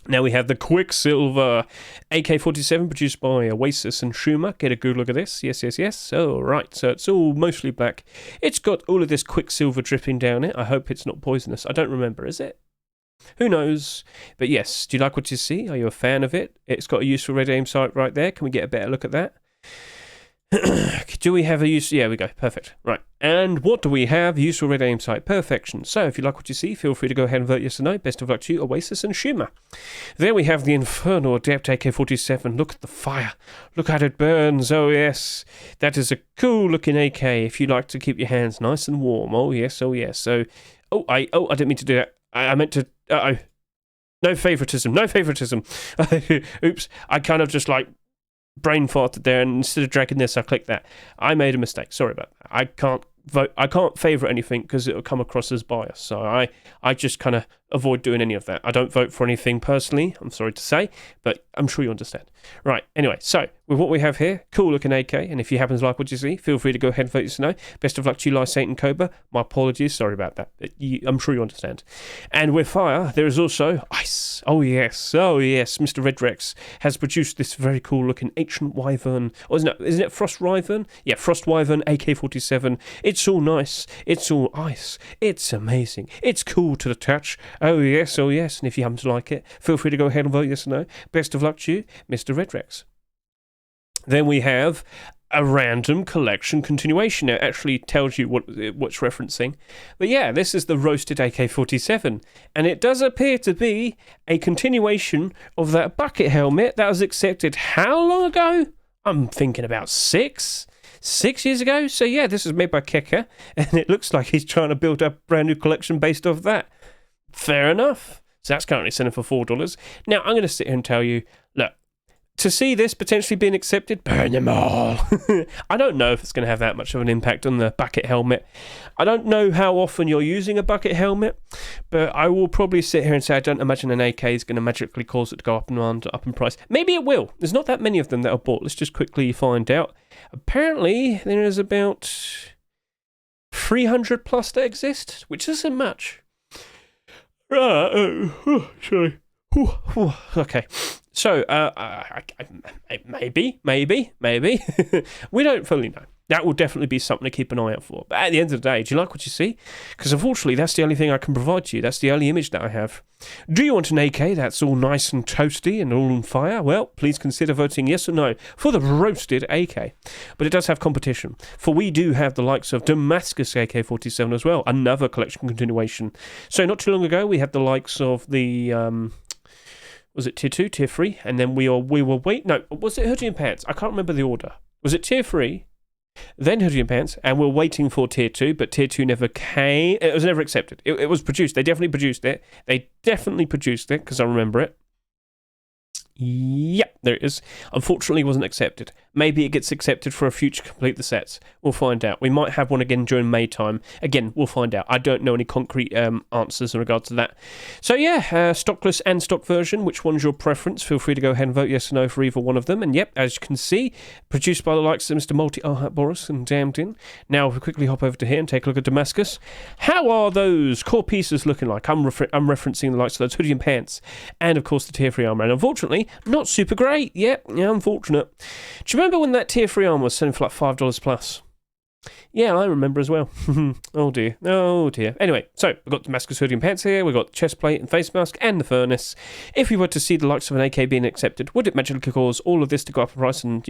Now we have the Quicksilver AK-47 produced by Oasis and Schumer. Get a good look at this. Yes. All right, so it's all mostly black. It's got all of this Quicksilver dripping down it. I hope it's not poisonous. I don't remember, is it? Who knows? But yes, do you like what you see? Are you a fan of it? It's got a useful red aim sight right there. Can we get a better look at that? Do we have a use? Yeah, we go. Perfect. Right. And what do we have? Useful red aim sight. Perfection. So if you like what you see, feel free to go ahead and vote yes or no. Best of luck to you, Oasis and Schumer. There we have the Infernal Adept AK-47. Look at the fire. Look how it burns. Oh, yes. That is a cool looking AK if you like to keep your hands nice and warm. Oh, yes. So, I didn't mean to do that. I meant to... No favoritism. Oops. I kind of just brain farted there, and instead of dragging this, I clicked that. I made a mistake. Sorry about that. I can't favourite anything because it'll come across as bias. So I just kind of avoid doing any of that. I don't vote for anything personally, I'm sorry to say, but I'm sure you understand. Right, anyway, so with what we have here, cool looking AK, and if you happen to like what you see, feel free to go ahead and vote yes or no. Best of luck to you, Lysate and Cobra. My apologies, sorry about that. I'm sure you understand. And with fire, there is also ice. Oh yes, Mr. Red Rex has produced this very cool looking ancient wyvern, or isn't it Frost Wyvern? Yeah, Frost Wyvern AK-47. It's all nice, it's all ice, it's amazing, it's cool to the touch. Oh yes, and if you happen to like it, feel free to go ahead and vote yes or no. Best of luck to you, Mr. Red Rex. Then we have a random collection continuation. Now, it actually tells you what's referencing. But yeah, this is the Roasted AK-47. And it does appear to be a continuation of that bucket helmet that was accepted how long ago? I'm thinking about 6 years ago. So yeah, this is made by Keka. And it looks like he's trying to build a brand new collection based off that. Fair enough. So that's currently selling for $4. Now, I'm going to sit here and tell you, look, to see this potentially being accepted, burn them all. I don't know if it's going to have that much of an impact on the bucket helmet. I don't know how often you're using a bucket helmet, but I will probably sit here and say I don't imagine an AK is going to magically cause it to go up in price. Maybe it will. There's not that many of them that are bought. Let's just quickly find out. Apparently, there is about 300 plus that exist, which isn't much. Sorry. Okay. So, maybe. We don't fully know. That will definitely be something to keep an eye out for. But at the end of the day, do you like what you see? Because unfortunately, that's the only thing I can provide to you. That's the only image that I have. Do you want an AK that's all nice and toasty and all on fire? Well, please consider voting yes or no for the Roasted AK. But it does have competition. For we do have the likes of Damascus AK-47 as well. Another collection continuation. So not too long ago, we had the likes of the... was it tier 2, tier 3? And then we were wait. No, was it Hoodie and Pants? I can't remember the order. Was it tier 3? Then Hoodie and Pants, and we're waiting for tier 2, but tier 2 never came. It was never accepted. It was produced. They definitely produced it. Because I remember it. Yep, there it is. Unfortunately, it wasn't accepted. Maybe it gets accepted for a future complete the sets. We'll find out. We might have one again during May time. Again, we'll find out. I don't know any concrete answers in regards to that. So yeah, stockless and stock version. Which one's your preference? Feel free to go ahead and vote yes or no for either one of them. And yep, as you can see, produced by the likes of Mr. Multi Boris and Damned In. Now we'll quickly hop over to here and take a look at Damascus. How are those core pieces looking like? I'm referencing the likes of those Hoodie and Pants, and of course the tier 3 armor. And unfortunately, not super great. Yeah, unfortunate. Do you remember when that tier 3 armor was selling for like $5 plus? Yeah, I remember as well. Oh dear. Anyway, so we've got Damascus hoodie and pants here, we've got the chest plate and face mask and the furnace. If we were to see the likes of an AK being accepted, would it magically cause all of this to go up in price and,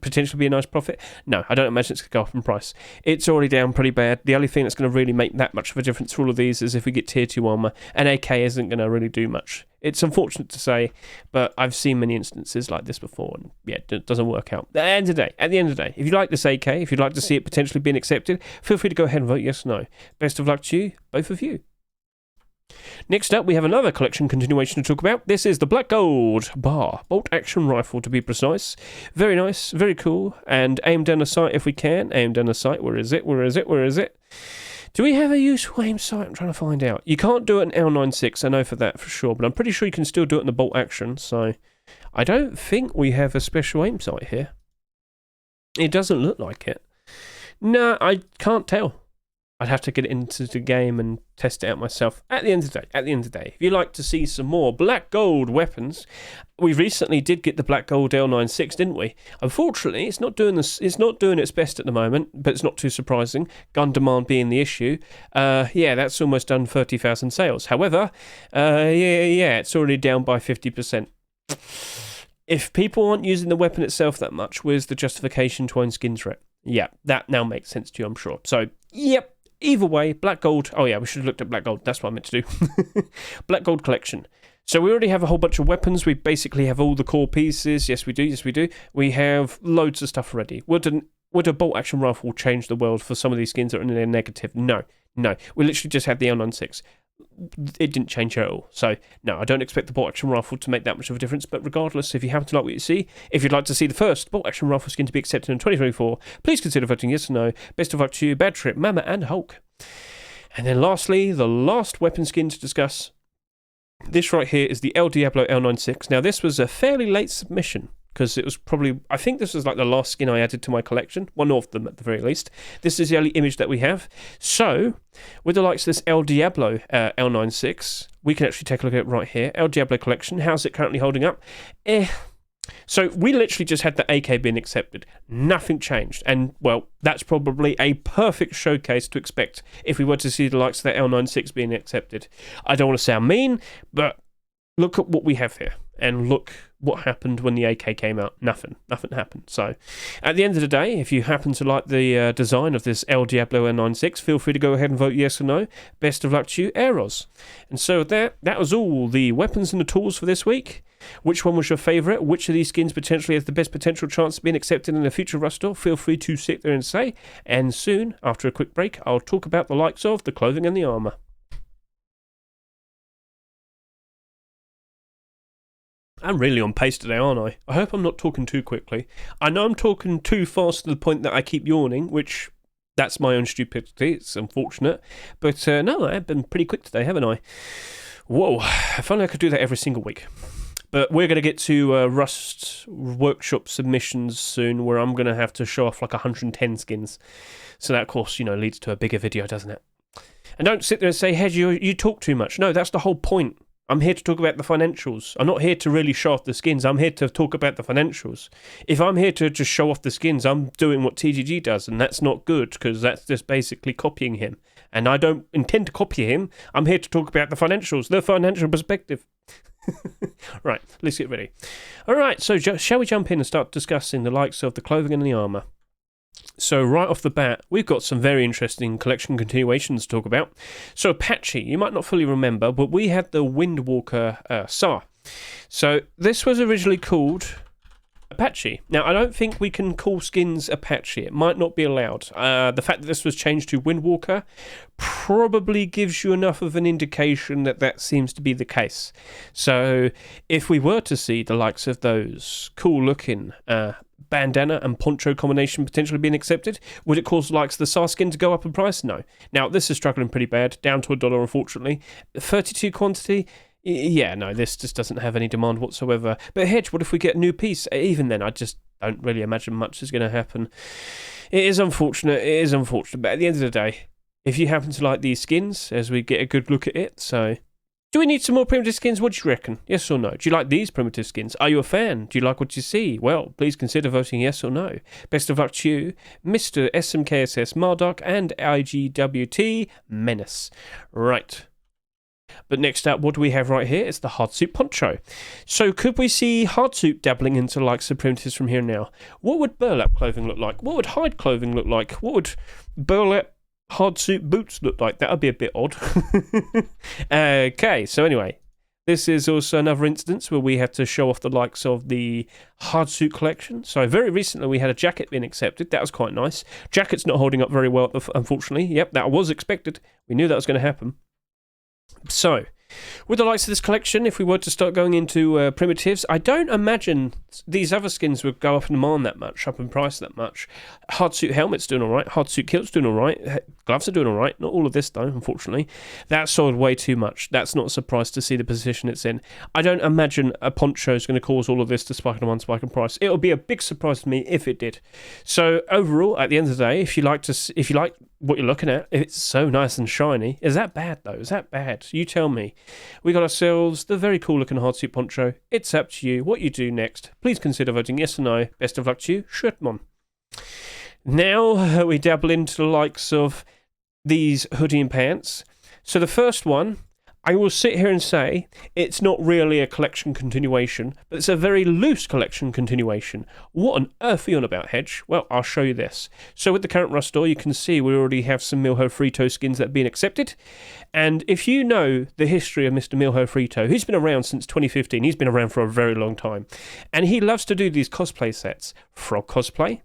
potentially be a nice profit? No, I don't imagine it's going to go up in price. It's already down pretty bad. The only thing that's going to really make that much of a difference for all of these is if we get tier 2 armor, and AK isn't going to really do much. It's unfortunate to say, but I've seen many instances like this before, and yeah, it doesn't work out. At the end of the day, if you like this AK, if you'd like to see it potentially being accepted, feel free to go ahead and vote yes or no. Best of luck to you, both of you. Next up, we have another collection continuation to talk about. This is the Black Gold Bar, bolt action rifle to be precise. Very nice, very cool, and aim down the sight if we can. Aim down the sight, where is it? Do we have a useful aim sight? I'm trying to find out. You can't do it in L96, I know for that for sure, but I'm pretty sure you can still do it in the bolt action, so I don't think we have a special aim sight here. It doesn't look like it. No, I can't tell. I'd have to get into the game and test it out myself. At the end of the day, if you'd like to see some more black gold weapons, we recently did get the black gold L96, didn't we? Unfortunately, it's not doing this. It's not doing its best at the moment, but it's not too surprising. Gun demand being the issue. That's almost done 30,000 sales. However, it's already down by 50%. If people aren't using the weapon itself that much, where's the justification to own skins for it? Yeah, that now makes sense to you, I'm sure. So, yep. Either way, black gold. Oh yeah, we should have looked at black gold. That's what I meant to do. Black gold collection. So we already have a whole bunch of weapons. We basically have all the core pieces. Yes, we do. We have loads of stuff already. Would a bolt action rifle change the world for some of these skins that are in their negative? No. We literally just had the L96. It didn't change at all. So, no, I don't expect the bolt action rifle to make that much of a difference, but regardless, if you happen to like what you see, if you'd like to see the first bolt action rifle skin to be accepted in 2024, please consider voting yes or no. Best of luck to you, Bad Trip, Mama, and Hulk. And then lastly, the last weapon skin to discuss. This right here is the El Diablo L96. Now, this was a fairly late submission, because it was probably, I think this was like the last skin I added to my collection, one of them at the very least. This is the only image that we have. So, with the likes of this El Diablo L96, we can actually take a look at it right here. El Diablo collection, how's it currently holding up? So, we literally just had the AK being accepted. Nothing changed. And, well, that's probably a perfect showcase to expect if we were to see the likes of the L96 being accepted. I don't want to sound mean, but look at what we have here. And look what happened when the AK came out. Nothing happened. So, at the end of the day, if you happen to like the design of this El Diablo L96, feel free to go ahead and vote yes or no. Best of luck to you, Eros. And so that was all the weapons and the tools for this week. Which one was your favourite? Which of these skins potentially has the best potential chance of being accepted in a future Rust store? Feel free to sit there and say. And soon, after a quick break, I'll talk about the likes of the clothing and the armour. I'm really on pace today, aren't I? I hope I'm not talking too quickly. I know I'm talking too fast to the point that I keep yawning, which, that's my own stupidity. It's unfortunate. But no, I've been pretty quick today, haven't I? Whoa, if only I could do that every single week. But we're going to get to Rust workshop submissions soon, where I'm going to have to show off like 110 skins. So that, of course, leads to a bigger video, doesn't it? And don't sit there and say, Hedge, you talk too much. No, that's the whole point. I'm here to talk about the financials. I'm not here to really show off the skins. I'm here to talk about the financials. If I'm here to just show off the skins, I'm doing what TGG does, and that's not good, because that's just basically copying him. And I don't intend to copy him. I'm here to talk about the financials, the financial perspective. Right, let's get ready. All right, so shall we jump in and start discussing the likes of the clothing and the armour? So right off the bat, we've got some very interesting collection continuations to talk about. So Apache, you might not fully remember, but we had the Windwalker SAR. So this was originally called Apache. Now, I don't think we can call skins Apache. It might not be allowed. The fact that this was changed to Windwalker probably gives you enough of an indication that that seems to be the case. So if we were to see the likes of those cool-looking bandana and poncho combination potentially being accepted, would it cause the likes of the SAR skin to go up in price? No. Now, this is struggling pretty bad, down to $1, unfortunately. 32 quantity? Yeah, no, this just doesn't have any demand whatsoever. But Hedge, what if we get a new piece? Even then, I just don't really imagine much is going to happen. It is unfortunate, but at the end of the day, if you happen to like these skins, as we get a good look at it, so Do we need some more primitive skins? What do you reckon? Yes or no? Do you like these primitive skins? Are you a fan? Do you like what you see? Well, please consider voting yes or no. Best of luck to you, Mr. SMKSS Mardark and IGWT Menace. Right. But next up, what do we have right here? It's the Hardsuit Poncho. So could we see Hardsuit dabbling into likes of primitives from here now? What would burlap clothing look like? What would hide clothing look like? What would burlap Hardsuit boots look like? That would be a bit odd. Okay, so anyway, this is also another instance where we had to show off the likes of the Hardsuit collection. So very recently we had a jacket being accepted. That was quite nice. Jacket's not holding up very well, unfortunately. Yep, that was expected. We knew that was going to happen. So, with the likes of this collection, if we were to start going into primitives, I don't imagine these other skins would go up in demand that much, up in price that much. Hardsuit helmet's doing alright, Hardsuit kilt's doing alright, gloves are doing alright, not all of this though, unfortunately. That sold way too much. That's not a surprise to see the position it's in. I don't imagine a poncho is going to cause all of this to spike in demand, spike in price. It'll be a big surprise to me if it did. So overall, at the end of the day, if you like what you're looking at, it's so nice and shiny. Is that bad though? Is that bad? You tell me. We got ourselves the very cool looking Hardsuit Poncho. It's up to you what you do next. Please consider voting yes or no. Best of luck to you, Shirtmon. Now we dabble into the likes of these hoodie and pants. So the first one, I will sit here and say it's not really a collection continuation, but it's a very loose collection continuation. What on earth are you on about, Hedge? Well, I'll show you this. So with the current Rust store, you can see we already have some Milho Frito skins that have been accepted. And if you know the history of Mr. Milho Frito, he's been around since 2015. He's been around for a very long time. And he loves to do these cosplay sets. Frog cosplay.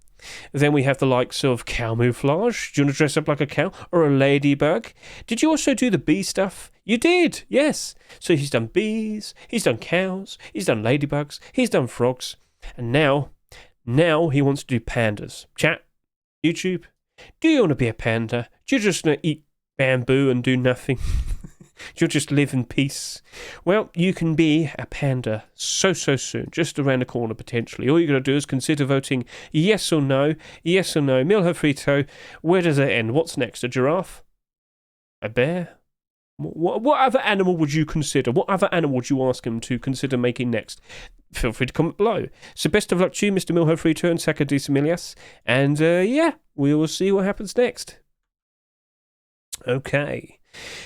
Then we have the likes of camouflage. Do you want to dress up like a cow or a ladybug? Did you also do the bee stuff? You did, yes. So he's done bees, he's done cows, he's done ladybugs, he's done frogs. And now he wants to do pandas. Chat, YouTube, do you want to be a panda? Do you just want to eat bamboo and do nothing? You'll just live in peace. Well, you can be a panda so soon, just around the corner potentially. All you got to do is consider voting yes or no. Yes or no. Milho Frito, where does it end? What's next? A giraffe? A bear? What other animal would you consider? What other animal would you ask him to consider making next? Feel free to comment below. So best of luck to you, Mr. Milho Frito and Sakadisa Milias. And yeah, we will see what happens next. Okay.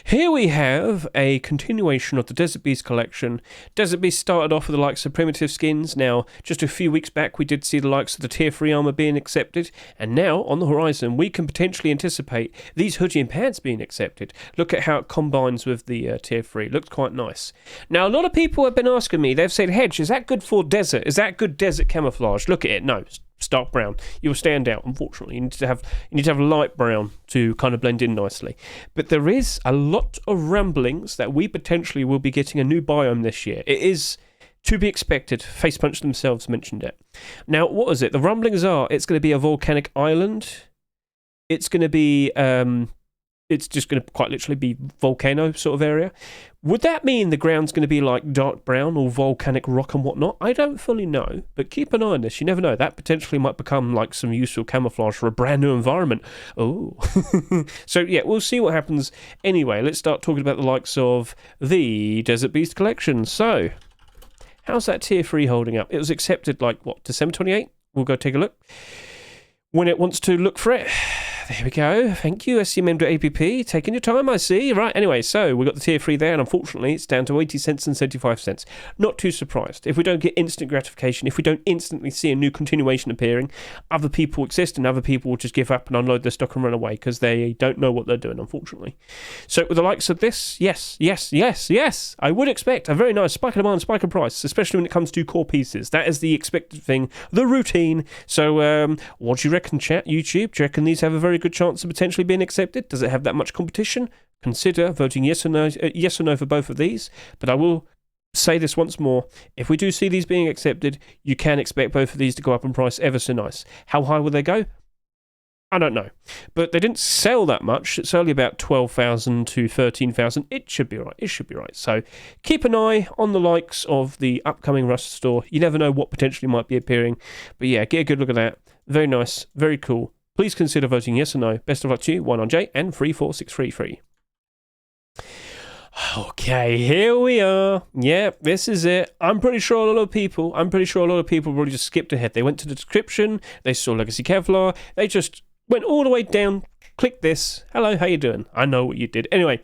Here we have a continuation of the Desert Beast collection. Desert Beast started off with the likes of primitive skins. Now, just a few weeks back, we did see the likes of the Tier 3 armor being accepted. And now, on the horizon, we can potentially anticipate these hoodie and pants being accepted. Look at how it combines with the Tier 3. Looks quite nice. Now, a lot of people have been asking me, they've said, Hedge, is that good for desert? Is that good desert camouflage? Look at it. No, stark brown. You'll stand out, unfortunately. You need to have light brown to kind of blend in nicely. But there is a lot of ramblings that we potentially will be getting a new biome this year. It is to be expected. Facepunch themselves mentioned it. Now, what is it? The rumblings are it's going to be a volcanic island. It's going to be it's just going to quite literally be volcano sort of area. Would that mean the ground's going to be like dark brown or volcanic rock and whatnot? I don't fully know, but keep an eye on this. You never know. That potentially might become like some useful camouflage for a brand new environment. Oh. So yeah, we'll see what happens. Anyway, let's start talking about the likes of the Desert Beast collection. So, how's that Tier 3 holding up? It was accepted like, what, December 28? We'll go take a look. When it wants to look for it. There we go. Thank you, scmm.app. Taking your time, I see. Right, anyway, so we've got the Tier 3 there, and unfortunately, it's down to 80 cents and 75 cents. Not too surprised. If we don't get instant gratification, if we don't instantly see a new continuation appearing, other people exist, and other people will just give up and unload their stock and run away, because they don't know what they're doing, unfortunately. So, with the likes of this, yes, I would expect a very nice spike in demand, spike in price, especially when it comes to core pieces. That is the expected thing, the routine. So, what do you reckon, chat, YouTube? Do you reckon these have a very good chance of potentially being accepted? Does it have that much competition? Consider voting yes or no for both of these. But I will say this once more: if we do see these being accepted, you can expect both of these to go up in price ever so nice. How high will they go? I don't know, but they didn't sell that much. It's only about 12,000 to 13,000. It should be right. It should be right. So keep an eye on the likes of the upcoming Rust store. You never know what potentially might be appearing. But yeah, get a good look at that. Very nice. Very cool. Please consider voting yes or no. Best of luck to you, 1RJ and 34633. Okay, here we are. Yeah, this is it. I'm pretty sure a lot of people probably just skipped ahead. They went to the description, they saw Legacy Kevlar, they just went all the way down, clicked this. Hello, how you doing? I know what you did. Anyway,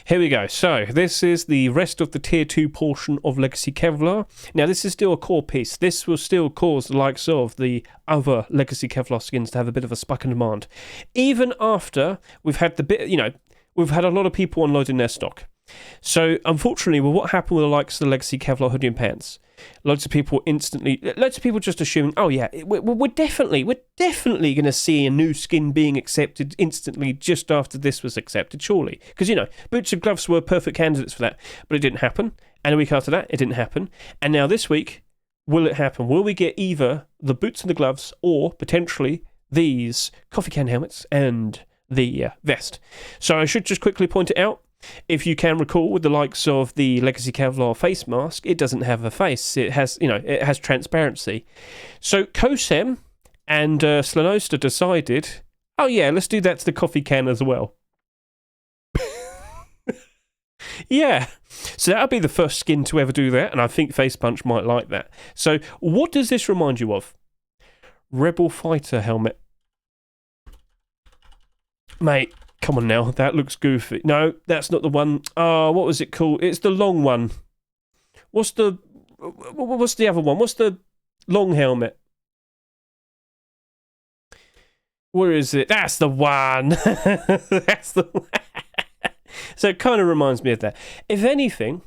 here we go. So, this is the rest of the Tier 2 portion of Legacy Kevlar. Now, this is still a core piece. This will still cause the likes of the other Legacy Kevlar skins to have a bit of a spike in demand. Even after we've had we've had a lot of people unloading their stock. So, unfortunately, with what happened with the likes of the Legacy Kevlar hoodie and pants, loads of people just assuming, oh yeah, we're definitely going to see a new skin being accepted instantly just after this was accepted, surely. Because, boots and gloves were perfect candidates for that, but it didn't happen. And a week after that, it didn't happen. And now this week, will it happen? Will we get either the boots and the gloves or potentially these Coffeecan helmets and the vest? So I should just quickly point it out. If you can recall, with the likes of the Legacy Kevlar face mask, it doesn't have a face. It has, it has transparency. So Kosem and Slanosta decided, oh yeah, let's do that to the Coffeecan as well. Yeah, so that'll be the first skin to ever do that, and I think Face Punch might like that. So what does this remind you of? Rebel Fighter helmet. Mate, come on now, that looks goofy. No, that's not the one. Oh, what was it called? It's the long one. What's the other one? What's the long helmet? Where is it? That's the one. That's the one. So it kind of reminds me of that. If anything,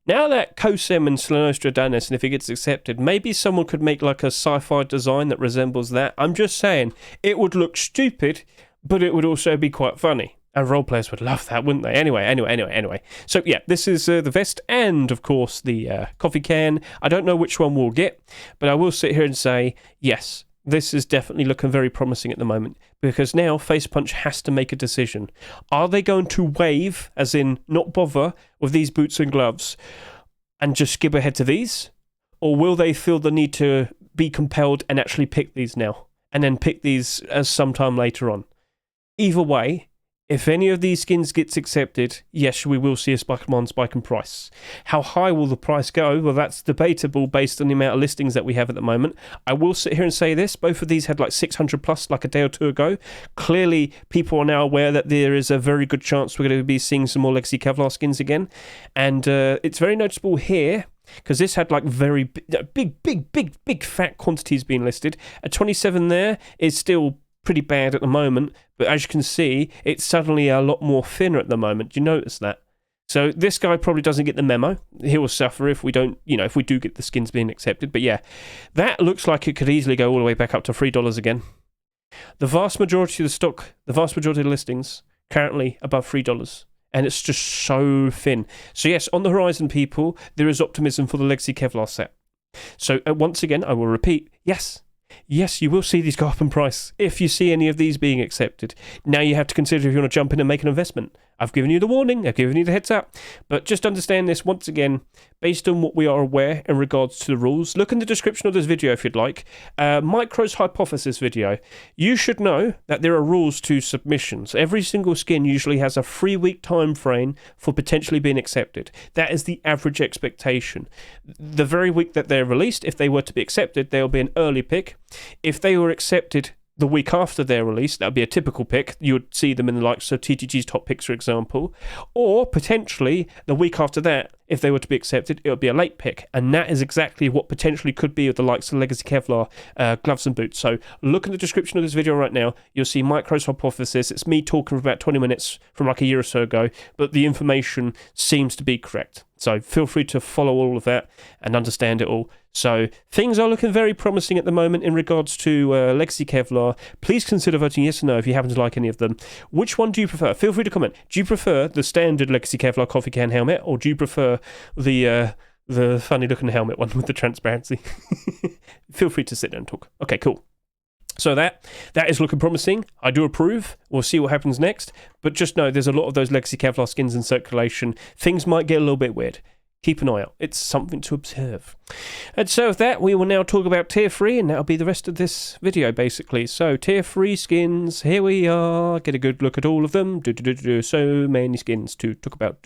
now that Kosem and Slanosta have done this, and if it gets accepted, maybe someone could make like a sci-fi design that resembles that. I'm just saying, it would look stupid, but it would also be quite funny. And role players would love that, wouldn't they? Anyway. So yeah, this is the vest and, of course, the Coffeecan. I don't know which one we'll get, but I will sit here and say, yes, this is definitely looking very promising at the moment, because now Face Punch has to make a decision. Are they going to waive, as in not bother with these boots and gloves, and just skip ahead to these? Or will they feel the need to be compelled and actually pick these now, and then pick these as sometime later on? Either way, if any of these skins gets accepted, yes, we will see a spike in price. How high will the price go? Well, that's debatable based on the amount of listings that we have at the moment. I will sit here and say this. Both of these had like 600 plus like a day or two ago. Clearly, people are now aware that there is a very good chance we're going to be seeing some more Legacy Kevlar skins again. And it's very noticeable here, because this had like very big fat quantities being listed. A 27 there is still pretty bad at the moment, but as you can see, it's suddenly a lot more thinner at the moment. Do you notice that? So this guy probably doesn't get the memo. He will suffer if we don't, if we do get the skins being accepted. But yeah, that looks like it could easily go all the way back up to $3 again. The vast majority of the stock, the vast majority of the listings, currently above $3. And it's just so thin. So yes, on the horizon, people, there is optimism for the Legacy Kevlar set. So once again, I will repeat, yes, you will see these go up in price if you see any of these being accepted. Now you have to consider if you want to jump in and make an investment. I've given you the warning, I've given you the heads up, but just understand this once again, based on what we are aware in regards to the rules. Look in the description of this video if you'd like. Micro's hypothesis video. You should know that there are rules to submissions. Every single skin usually has a 3-week time frame for potentially being accepted. That is the average expectation. The very week that they're released, if they were to be accepted, they'll be an early pick. If they were accepted the week after their release, that would be a typical pick. You would see them in the likes of TTG's top picks, for example. Or potentially the week after that, if they were to be accepted, it would be a late pick. And that is exactly what potentially could be with the likes of Legacy Kevlar gloves and boots. So look in the description of this video right now. You'll see Micro's hypothesis. It's me talking for about 20 minutes from like a year or so ago, but the information seems to be correct. So feel free to follow all of that and understand it all. So things are looking very promising at the moment in regards to Legacy Kevlar. Please consider voting yes or no if you happen to like any of them. Which one do you prefer? Feel free to comment. Do you prefer the standard Legacy Kevlar Coffeecan helmet, or do you prefer the funny looking helmet one with the transparency? Feel free to sit there and talk. Okay, cool. So that is looking promising. I do approve. We'll see what happens next. But just know there's a lot of those Legacy Kevlar skins in circulation. Things might get a little bit weird. keep an eye out. It's something to observe. And so with that, we will now talk about tier 3, and that'll be the rest of this video, basically. So, tier 3 skins, here we are. Get a good look at all of them. So many skins to talk about.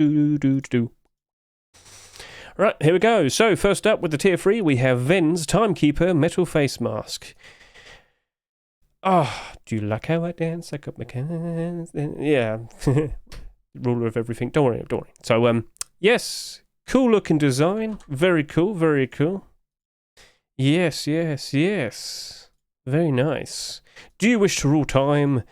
Right, here we go. So, first up with the tier 3, we have Ven's Timekeeper Metal Face Mask. Oh, do you like how I dance? I got my hands. Yeah. Ruler of everything. Don't worry. So, yes. Cool looking design. Very cool. Yes. Very nice. Do you wish to rule time?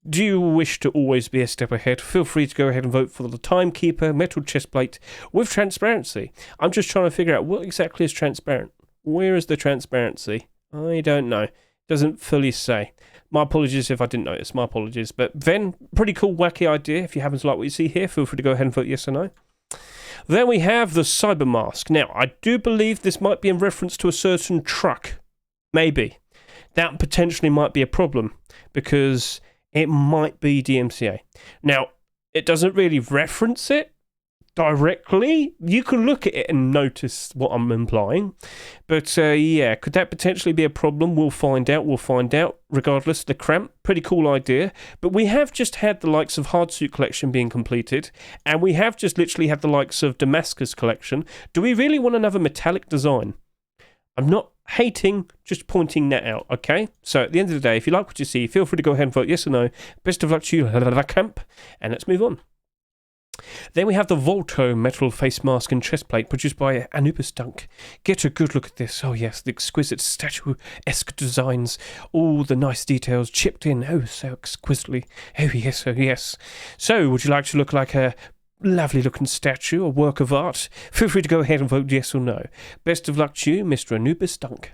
Do you wish to always be a step ahead? Feel free to go ahead and vote for the Timekeeper metal chestplate with transparency. I'm just trying to figure out what exactly is transparent. Where is the transparency? I don't know. Doesn't fully say. My apologies if I didn't notice. My apologies. But then, pretty cool, wacky idea. If you happen to like what you see here, feel free to go ahead and vote yes or no. Then we have the Cyber Mask. Now, I do believe this might be in reference to a certain truck. Maybe. That potentially might be a problem, because it might be DMCA. Now, it doesn't really reference it directly. You can look at it and notice what I'm implying. But yeah, could that potentially be a problem? We'll find out. Regardless, the cramp, pretty cool idea. But we have just had the likes of Hardsuit collection being completed, and we have just literally had the likes of Damascus collection. Do we really want another metallic design? I'm not hating, just pointing that out, okay? So at the end of the day, if you like what you see, feel free to go ahead and vote yes or no. Best of luck to you, camp, and let's move on. Then we have the Volto metal face mask and chestplate produced by Anubis Dunk. Get a good look at this. Oh yes, the exquisite statue-esque designs. All the nice details chipped in. Oh, so exquisitely. Oh yes. So, would you like to look like a lovely looking statue, a work of art? Feel free to go ahead and vote yes or no. Best of luck to you, Mr. Anubis Dunk.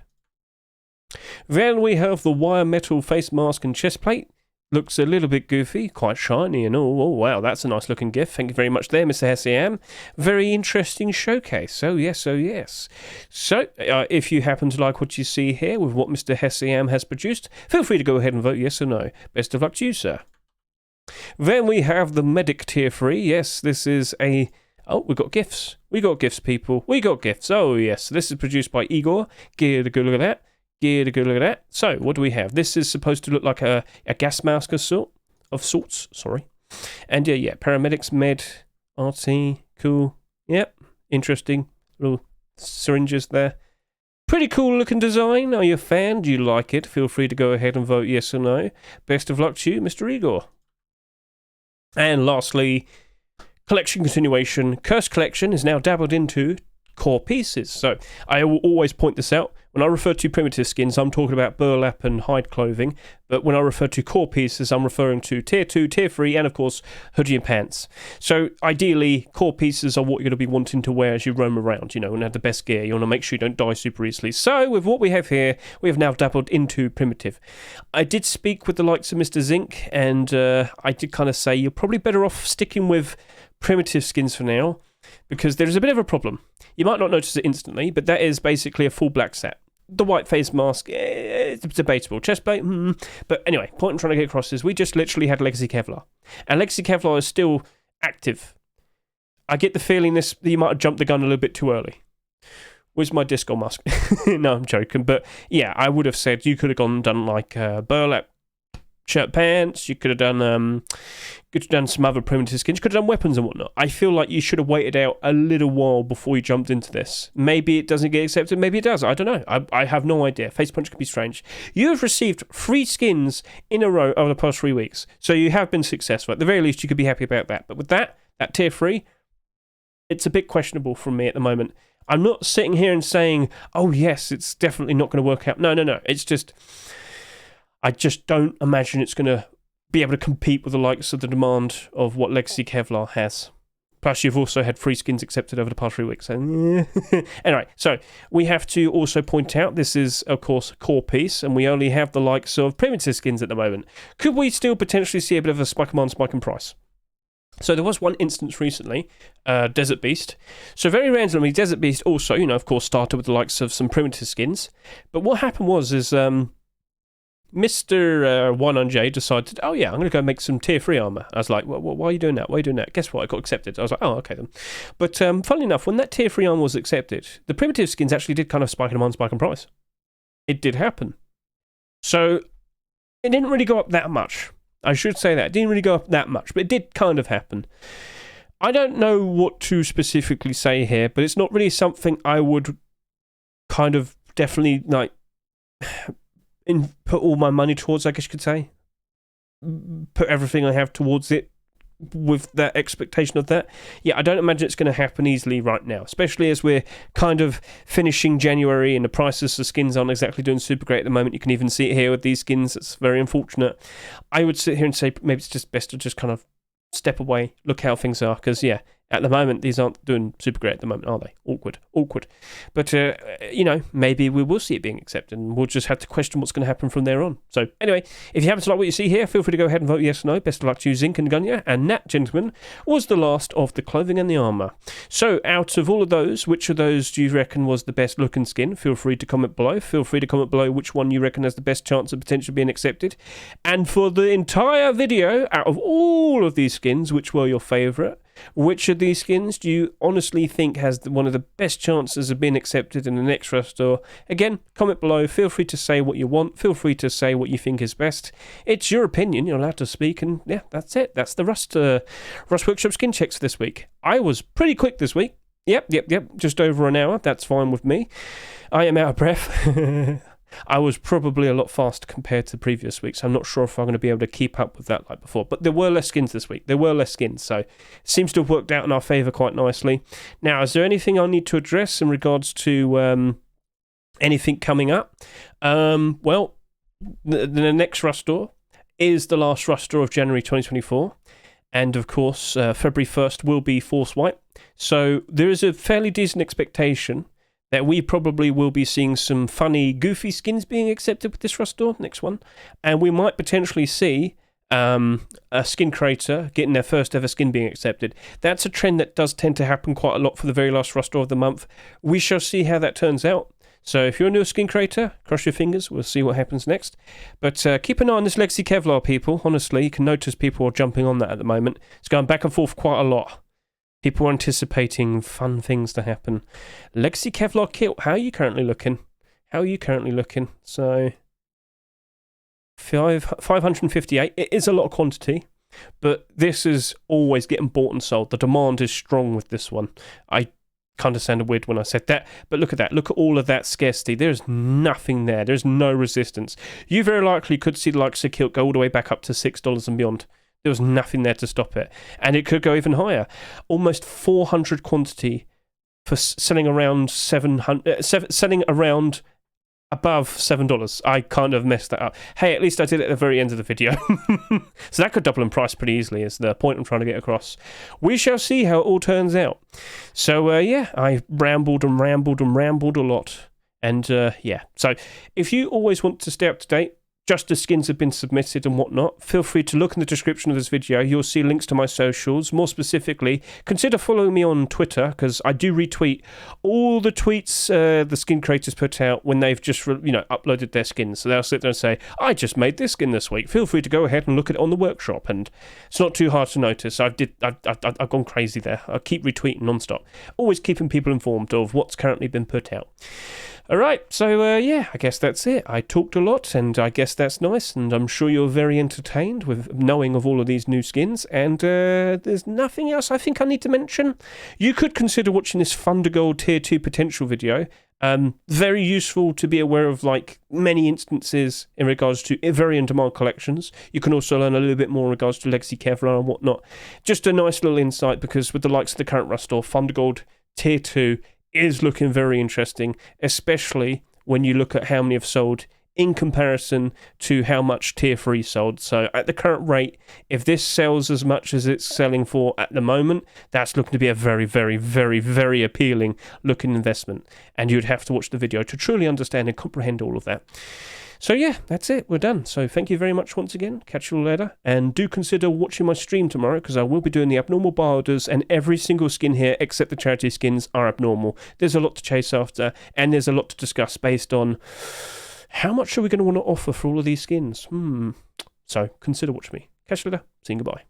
Then we have the wire metal face mask and chestplate. Looks a little bit goofy, quite shiny and all. Oh, wow, that's a nice looking gift. Thank you very much there, Mr. Hessiam. Very interesting showcase. Oh, yes. So, if you happen to like what you see here with what Mr. Hessiam has produced, feel free to go ahead and vote yes or no. Best of luck to you, sir. Then we have the Medic Tier 3. Yes, this is a... Oh, we got gifts. We got gifts, people. We got gifts. Oh, yes. This is produced by Igor. Get a good look at that. So, what do we have? This is supposed to look like a gas mask of sorts. Sorry. And yeah, paramedics, med, RT, cool. Yep, interesting. Little syringes there. Pretty cool looking design. Are you a fan? Do you like it? Feel free to go ahead and vote yes or no. Best of luck to you, Mr. Igor. And lastly, collection continuation. Curse Collection is now dabbled into core pieces. So I will always point this out. When I refer to primitive skins, I'm talking about burlap and hide clothing. But when I refer to core pieces, I'm referring to tier 2, tier 3, and of course, hoodie and pants. So ideally, core pieces are what you're going to be wanting to wear as you roam around, and have the best gear. You want to make sure you don't die super easily. So with what we have here, we have now dabbled into primitive. I did speak with the likes of Mr. Zinc, and I did kind of say you're probably better off sticking with primitive skins for now, because there is a bit of a problem. You might not notice it instantly, but that is basically a full black set. The white face mask, it's debatable. Chestplate, But anyway, point I'm trying to get across is we just literally had Legacy Kevlar. And Legacy Kevlar is still active. I get the feeling that you might have jumped the gun a little bit too early. Where's my disco mask? No, I'm joking. But yeah, I would have said you could have gone and done like burlap shirt pants. You could have done some other primitive skins. You could have done weapons and whatnot. I feel like you should have waited out a little while before you jumped into this. Maybe it doesn't get accepted. Maybe it does. I don't know. I have no idea. Face Punch can be strange. You have received 3 skins in a row over the past 3 weeks. So you have been successful. At the very least, you could be happy about that. But with that tier 3, it's a bit questionable from me at the moment. I'm not sitting here and saying, oh yes, it's definitely not going to work out. No. It's just... I just don't imagine it's going to be able to compete with the likes of the demand of what Legacy Kevlar has. Plus, you've also had 3 skins accepted over the past 3 weeks. So, anyway, so we have to also point out this is, of course, a core piece, and we only have the likes of primitive skins at the moment. Could we still potentially see a bit of a spike in price? So there was one instance recently, Desert Beast. So very randomly, Desert Beast also, of course, started with the likes of some primitive skins. But what happened was Mr. 100J decided, oh yeah, I'm going to go make some tier 3 armor. I was like, well, why are you doing that? Why are you doing that? Guess what? I got accepted. I was like, oh, okay then. But funnily enough, when that tier 3 armor was accepted, the primitive skins actually did kind of spike in demand, spike in price. It did happen. So it didn't really go up that much. I should say that. It didn't really go up that much, but it did kind of happen. I don't know what to specifically say here, but it's not really something I would kind of definitely like put all my money towards, I guess you could say. Put everything I have towards it with that expectation of that. Yeah, I don't imagine it's going to happen easily right now, especially as we're kind of finishing January and the prices of skins aren't exactly doing super great at the moment. You can even see it here with these skins. It's very unfortunate. I would sit here and say maybe it's just best to just kind of step away, look how things are, because yeah, at the moment these aren't doing super great at the moment, are they? Awkward. But you know, maybe we will see it being accepted, and we'll just have to question what's going to happen from there on. So anyway, if you happen to like what you see here, feel free to go ahead and vote yes or no. Best of luck to you, Zinc and Gunya. And that, gentlemen, was the last of the clothing and the armor. So out of all of those, which of those do you reckon was the best looking skin? Feel free to comment below. Feel free to comment below which one you reckon has the best chance of potentially being accepted. And for the entire video, out of all of these skins, which were your favourite? Which of these skins do you honestly think has one of the best chances of being accepted in the next Rust store? Again, comment below. Feel free to say what you want. Feel free to say what you think is best. It's your opinion. You're allowed to speak. And yeah, that's it. That's the Rust Workshop skin checks this week. I was pretty quick this week. Yep. Just over an hour. That's fine with me. I am out of breath. I was probably a lot faster compared to previous weeks. I'm not sure if I'm going to be able to keep up with that like before. But there were less skins this week. So it seems to have worked out in our favour quite nicely. Now, is there anything I need to address in regards to anything coming up? Well, the next Rust store is the last Rust store of January 2024. And of course, February 1st will be Force White. So there is a fairly decent expectation that we probably will be seeing some funny, goofy skins being accepted with this Rust store, next one. And we might potentially see a skin creator getting their first ever skin being accepted. That's a trend that does tend to happen quite a lot for the very last Rust store of the month. We shall see how that turns out. So if you're a new skin creator, cross your fingers, we'll see what happens next. But keep an eye on this Legacy Kevlar, people. Honestly, you can notice people are jumping on that at the moment. It's going back and forth quite a lot. People are anticipating fun things to happen. Legacy Kevlar kit, how are you currently looking? So, 558. It is a lot of quantity, but this is always getting bought and sold. The demand is strong with this one. I kind of sounded weird when I said that, but look at that. Look at all of that scarcity. There's nothing there. There's no resistance. You very likely could see the likes of Kilt go all the way back up to $6 and beyond. There was nothing there to stop it. And it could go even higher. Almost 400 quantity for selling around selling around above $7. I kind of messed that up. Hey, at least I did it at the very end of the video. So that could double in price pretty easily, is the point I'm trying to get across. We shall see how it all turns out. So, yeah, I rambled a lot. And, yeah. So, if you always want to stay up to date, just as skins have been submitted and whatnot, feel free to look in the description of this video. You'll see links to my socials. More specifically, consider following me on Twitter, because I do retweet all the tweets the skin creators put out when they've just uploaded their skins. So they'll sit there and say, I just made this skin this week. Feel free to go ahead and look at it on the workshop. And it's not too hard to notice. I've gone crazy there. I keep retweeting non-stop. Always keeping people informed of what's currently been put out. Alright, so yeah, I guess that's it. I talked a lot, and I guess that's nice, and I'm sure you're very entertained with knowing of all of these new skins, and there's nothing else I think I need to mention. You could consider watching this Thundergold Tier 2 potential video. Very useful to be aware of, like, many instances in regards to very in-demand collections. You can also learn a little bit more in regards to Legacy Kevlar and whatnot. Just a nice little insight, because with the likes of the current Rust store, Thundergold Tier 2 is looking very interesting, especially when you look at how many have sold in comparison to how much Tier 3 sold. So at the current rate, if this sells as much as it's selling for at the moment, that's looking to be a very, very, very, very appealing looking investment. And you'd have to watch the video to truly understand and comprehend all of that. So yeah, that's it. We're done. So thank you very much once again. Catch you all later. And do consider watching my stream tomorrow, because I will be doing the abnormal builders, and every single skin here, except the charity skins, are abnormal. There's a lot to chase after, and there's a lot to discuss based on How much are we going to want to offer for all of these skins? So consider watching me. Catch you later. See you, goodbye.